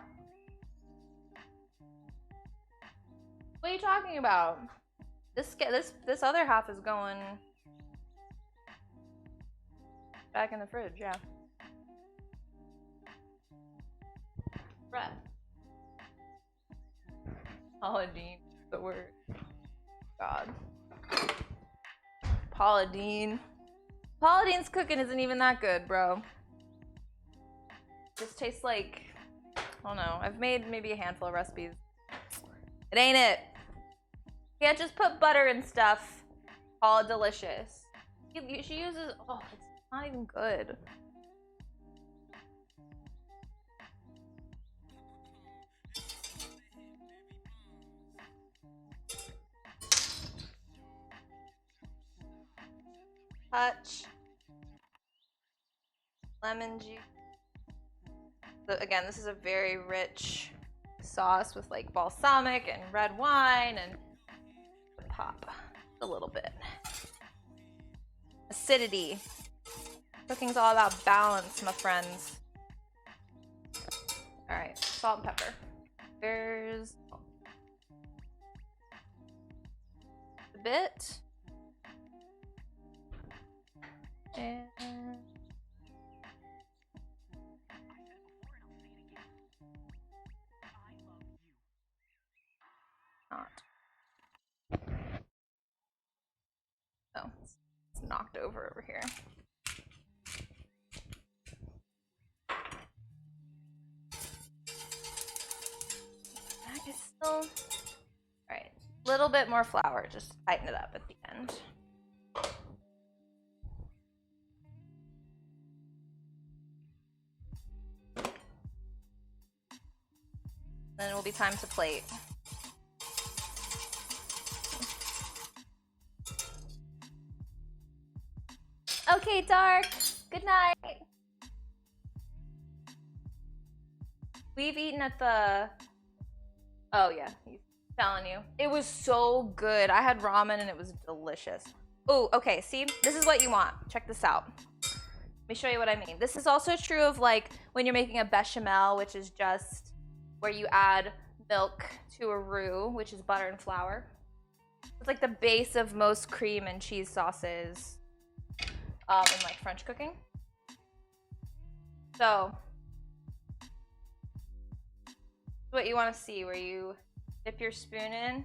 Speaker 1: What are you talking about? This other half is going back in the fridge, yeah. Bread. Paula Deen, the word. God. Paula Deen. Paula Deen's cooking isn't even that good, bro. Just tastes like, I don't know. I've made maybe a handful of recipes. It ain't it. You can't just put butter and stuff. Call it delicious. She uses, oh, it's not even good. Touch. Lemon juice. So again, this is a very rich sauce with like balsamic and red wine and pop a little bit. Acidity. Cooking's all about balance, my friends. All right, salt and pepper. Here's a bit. And not. Oh, it's knocked over here. Back is still. All right, a little bit more flour. Just tighten it up at the end. Then it will be time to plate. Okay, Dark. Good night. We've eaten at the... Oh, yeah. He's telling you. It was so good. I had ramen and it was delicious. Oh, okay. See? This is what you want. Check this out. Let me show you what I mean. This is also true of, like, when you're making a bechamel, which is just where you add milk to a roux, which is butter and flour. It's like the base of most cream and cheese sauces in like French cooking. So what you want to see, where you dip your spoon in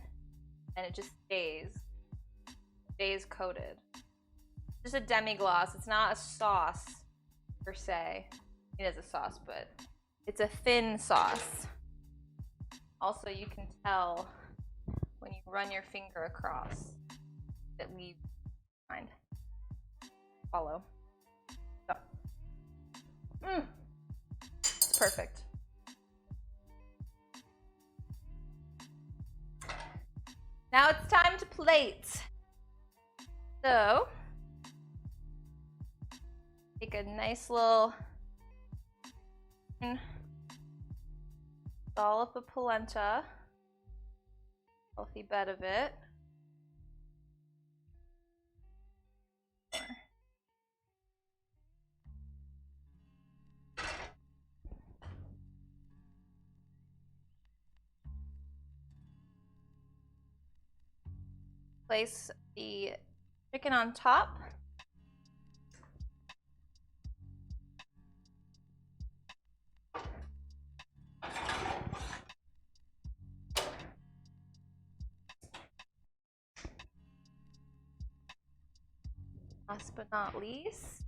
Speaker 1: and it just stays coated. Just a demi-glace. It's not a sauce per se. It is a sauce, but it's a thin sauce. Also, you can tell when you run your finger across, it leaves behind. Follow. So. It's perfect. Now it's time to plate. So, take a nice little dollop of polenta, healthy bed of it. Place the chicken on top. Last but not least,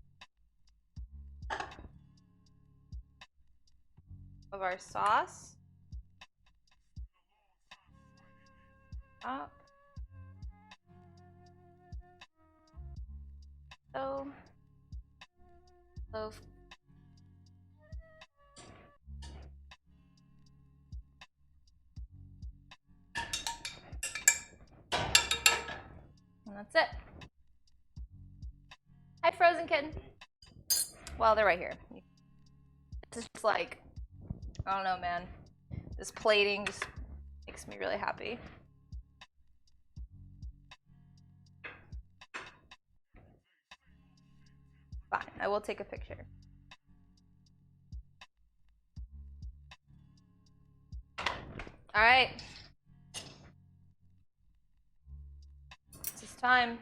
Speaker 1: of our sauce. Up. So, loaf. And that's it. Hi, Frozen Kitten. Well, they're right here. This is just like, I don't know, man. This plating just makes me really happy. Fine, I will take a picture. All right. It's time.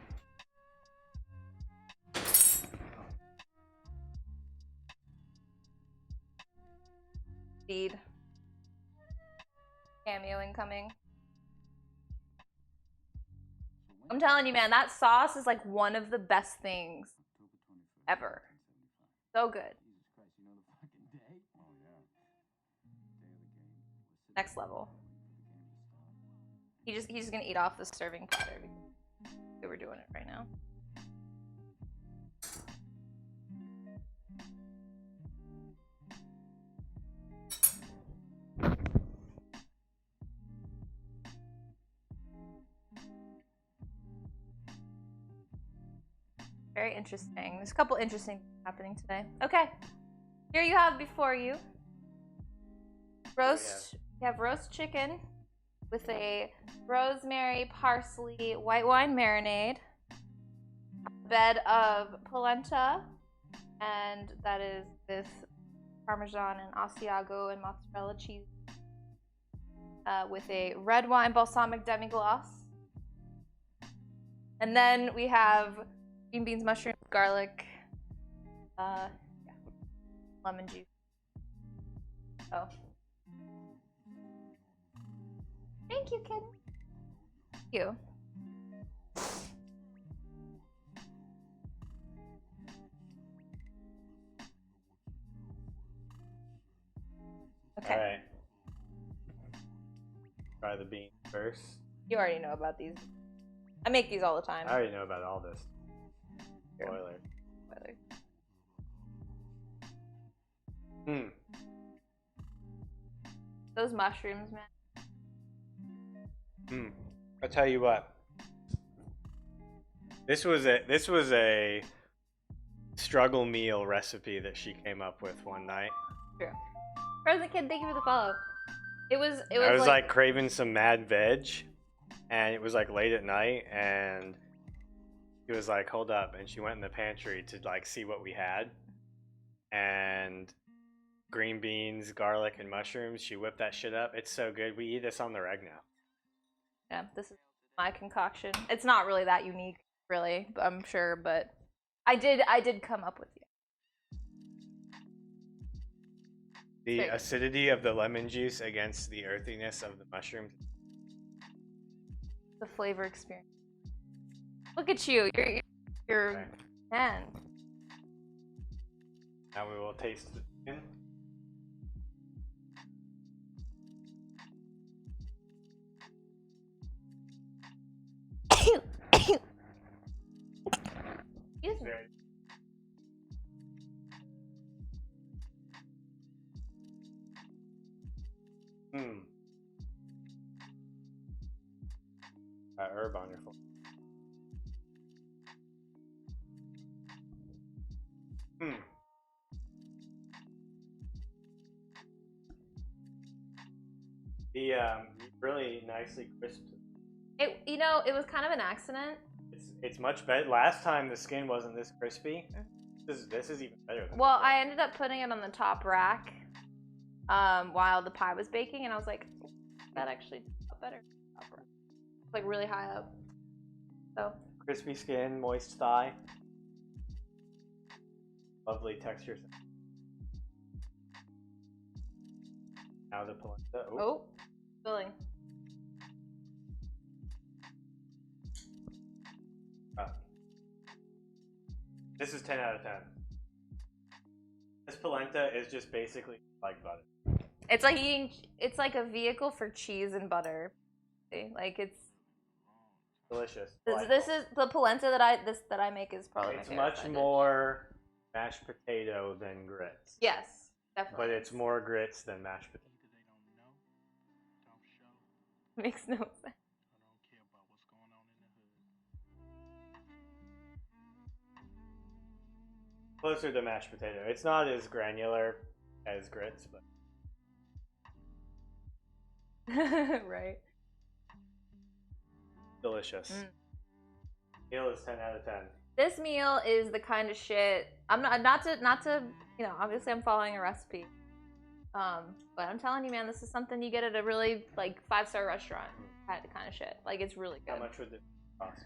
Speaker 1: Indeed. Cameo incoming. I'm telling you, man, that sauce is like one of the best things ever. So good. Next level. He's just gonna eat off the serving platter. We're doing it right now. Very interesting. There's a couple interesting things happening today. Okay. Here you have before you roast. You have roast chicken with a rosemary, parsley, white wine marinade, a bed of polenta, and that is with Parmesan and Asiago and mozzarella cheese. with a red wine balsamic demi-glace. And then we have green beans, mushrooms, garlic, yeah, lemon juice. Oh. Thank you, kid. Thank you. Okay.
Speaker 2: All right. Try the beans first.
Speaker 1: You already know about these. I make these all the time.
Speaker 2: I already know about all this. Spoiler.
Speaker 1: Those mushrooms, man.
Speaker 2: I'll tell you what. This was a struggle meal recipe that she came up with one night.
Speaker 1: True. Present kid, thank you for the follow. It was
Speaker 2: I was like craving some mad veg, and it was like late at night, and she was like, hold up, and she went in the pantry to like see what we had, and green beans, garlic, and mushrooms. She whipped that shit up. It's so good. We eat this on the reg now.
Speaker 1: Yeah, this is my concoction. It's not really that unique, really, I'm sure, but I did come up with it.
Speaker 2: The acidity of the lemon juice against the earthiness of the mushrooms.
Speaker 1: The flavor experience. Look at you. You're
Speaker 2: Okay.
Speaker 1: man.
Speaker 2: Now we will taste the chicken.
Speaker 1: Excuse me.
Speaker 2: That herb on your phone. The really nicely crisped.
Speaker 1: It was kind of an accident.
Speaker 2: It's much better. Last time the skin wasn't this crispy. This is even better.
Speaker 1: Well, I ended up putting it on the top rack while the pie was baking, and I was like, that actually got better. Top rack. It's like really high up. So
Speaker 2: crispy skin, moist thigh. Lovely texture. Now the polenta.
Speaker 1: oh, filling.
Speaker 2: This is 10 out of 10. This polenta is just basically like butter.
Speaker 1: It's like a vehicle for cheese and butter. Like it's
Speaker 2: Delicious.
Speaker 1: this is the polenta that I make is probably
Speaker 2: It's
Speaker 1: my favorite
Speaker 2: much
Speaker 1: side dish.
Speaker 2: more mashed potato than grits.
Speaker 1: Yes, definitely.
Speaker 2: But it's more grits than mashed potato.
Speaker 1: Makes no sense.
Speaker 2: Closer to mashed potato. It's not as granular as grits, but
Speaker 1: Right.
Speaker 2: delicious. Meal is 10 out of 10.
Speaker 1: This meal is the kind of shit I'm not to obviously I'm following a recipe. But I'm telling you, man, this is something you get at a really like 5-star restaurant. Kind of shit. Like it's really good.
Speaker 2: How much would this cost?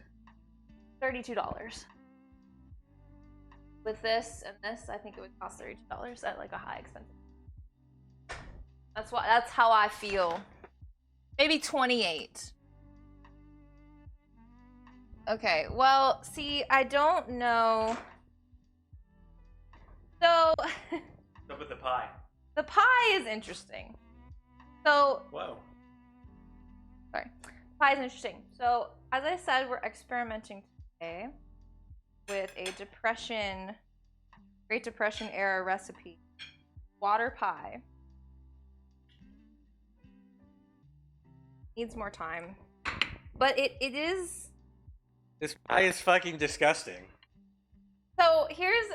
Speaker 1: $32. With this and this, I think it would cost $32 at like a high expensive. That's how I feel. Maybe 28. Okay, well, see, I don't know. So
Speaker 2: What's up with the pie?
Speaker 1: the pie is interesting. So
Speaker 2: Whoa.
Speaker 1: sorry. Pie is interesting. So as I said, we're experimenting today with a Great Depression era recipe. Water pie. Needs more time. But it is.
Speaker 2: This pie is fucking disgusting.
Speaker 1: So here's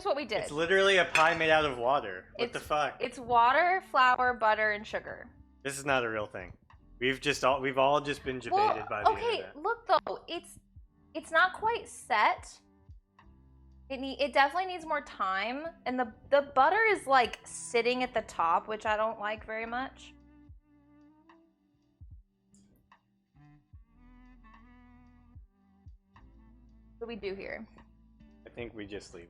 Speaker 1: what we did.
Speaker 2: It's literally a pie made out of water. What the fuck?
Speaker 1: It's water, flour, butter, and sugar.
Speaker 2: This is not a real thing. We've all just been debated by the internet.
Speaker 1: Look though, it's not quite set. It definitely needs more time, and the butter is like sitting at the top, which I don't like very much. What do we do here?
Speaker 2: I think we just leave.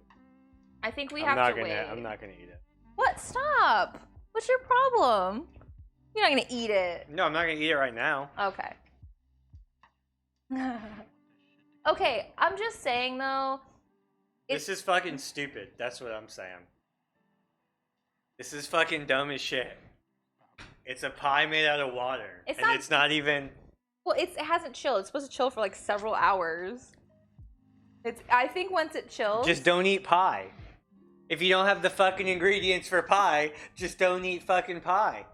Speaker 1: I think we
Speaker 2: I'm
Speaker 1: have
Speaker 2: not
Speaker 1: to
Speaker 2: gonna.
Speaker 1: wait.
Speaker 2: I'm not gonna eat it.
Speaker 1: What? Stop! What's your problem? You're not gonna eat it.
Speaker 2: No, I'm not gonna eat it right now.
Speaker 1: Okay. Okay, I'm just saying though.
Speaker 2: This is fucking stupid. That's what I'm saying. This is fucking dumb as shit. It's a pie made out of water,
Speaker 1: It's
Speaker 2: and
Speaker 1: not-
Speaker 2: it's not even.
Speaker 1: Well, it hasn't chilled. It's supposed to chill for like several hours. I think once it chills.
Speaker 2: Just don't eat pie. If you don't have the fucking ingredients for pie, just don't eat fucking pie.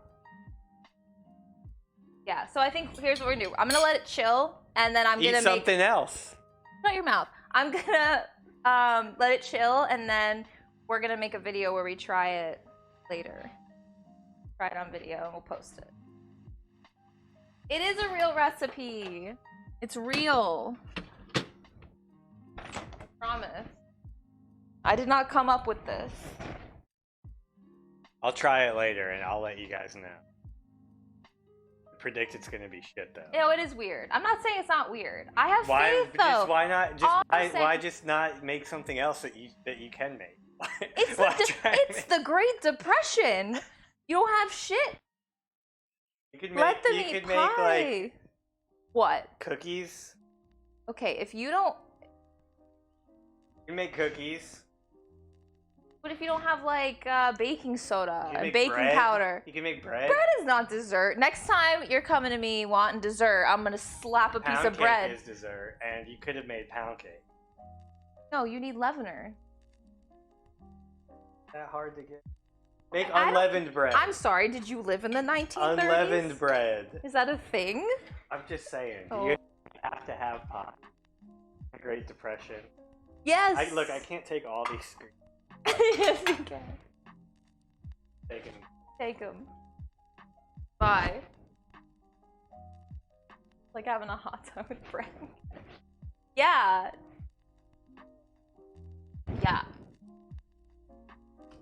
Speaker 1: Yeah. So I think here's what we're gonna do. I'm gonna let it chill, and then I'm
Speaker 2: Eat
Speaker 1: gonna
Speaker 2: something else.
Speaker 1: Shut your mouth. I'm gonna let it chill, and then we're gonna make a video where we try it later. Try it on video, and we'll post it. It is a real recipe. It's real. I promise. I did not come up with this.
Speaker 2: I'll try it later, and I'll let you guys know. I predict it's gonna be shit though.
Speaker 1: You know, it is weird. I'm not saying it's not weird. I have
Speaker 2: Why?
Speaker 1: faith, though.
Speaker 2: Just why not? Just
Speaker 1: All I'm
Speaker 2: why
Speaker 1: saying-
Speaker 2: just not make something else that you can make?
Speaker 1: It's,
Speaker 2: Why
Speaker 1: the,
Speaker 2: try and
Speaker 1: it's
Speaker 2: make-
Speaker 1: the Great Depression. You don't have shit.
Speaker 2: You could
Speaker 1: Let them
Speaker 2: you
Speaker 1: eat
Speaker 2: could
Speaker 1: pie.
Speaker 2: make like
Speaker 1: What?
Speaker 2: cookies.
Speaker 1: Okay, if you don't.
Speaker 2: You can make cookies.
Speaker 1: What if you don't have like baking soda
Speaker 2: You can
Speaker 1: and
Speaker 2: make
Speaker 1: baking
Speaker 2: bread.
Speaker 1: powder?
Speaker 2: You can make bread.
Speaker 1: Bread is not dessert. Next time you're coming to me wanting dessert, I'm gonna slap a piece
Speaker 2: Pound
Speaker 1: of
Speaker 2: cake
Speaker 1: bread.
Speaker 2: is dessert, and you could have made pound cake.
Speaker 1: No, you need leavener.
Speaker 2: That hard to get. Make
Speaker 1: I don't-
Speaker 2: unleavened bread.
Speaker 1: I'm sorry, did you live in the 1930s?
Speaker 2: Unleavened bread.
Speaker 1: Is that a thing?
Speaker 2: I'm just saying.
Speaker 1: Oh.
Speaker 2: You have to have pie. The Great Depression.
Speaker 1: Yes.
Speaker 2: I can't take all these.
Speaker 1: Yes, you can.
Speaker 2: Take 'em.
Speaker 1: Take them. Bye. Like having a hot dog with bread. Yeah. Yeah.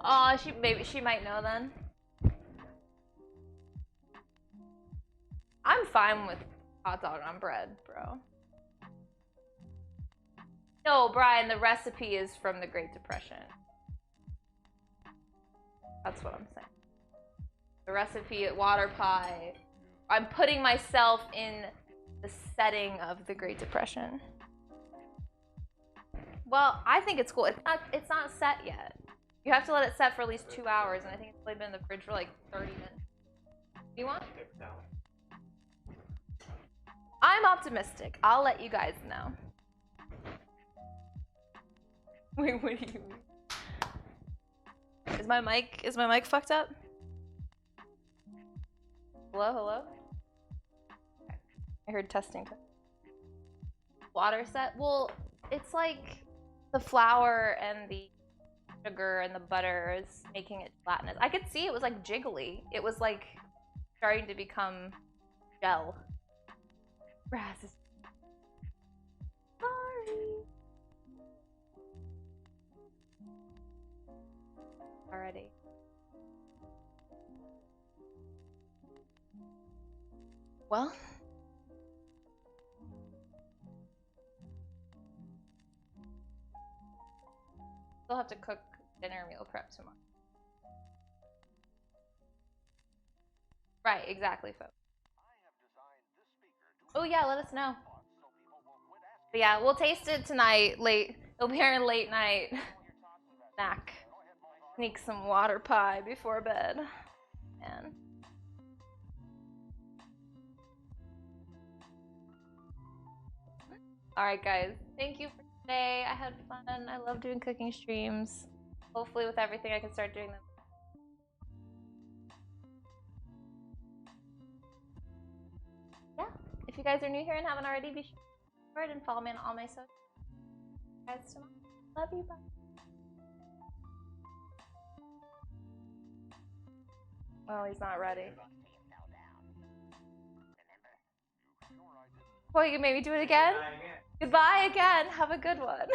Speaker 1: Oh, she might know then. I'm fine with hot dog on bread, bro. No, Brian, the recipe is from the Great Depression. That's what I'm saying. The recipe at water pie. I'm putting myself in the setting of the Great Depression. Well, I think it's cool. It's not set yet. You have to let it set for at least 2 hours, and I think it's only been in the fridge for like 30 minutes. Do you want?
Speaker 2: No.
Speaker 1: I'm optimistic. I'll let you guys know. Wait, what do you mean? Is my mic fucked up? Hello, hello? Okay. I heard testing. Water set? Well, it's like the flour and the sugar and the butter is making it gelatinous. I could see it was like jiggly. It was like starting to become gel. Raz is sorry. Already. Well, still have to cook dinner meal prep tomorrow. Right, exactly, folks. Oh yeah, let us know. But yeah, we'll taste it tonight. It'll be our late night snack. Sneak some water pie before bed. Man. Alright guys, thank you for today. I had fun. I love doing cooking streams. Hopefully with everything I can start doing them. Yeah, if you guys are new here and haven't already, be sure to subscribe and follow me on all my socials. Guys, tomorrow. Love you, bye. Oh, he's not ready. Well, you can maybe do it again? Goodbye again. Have a good one.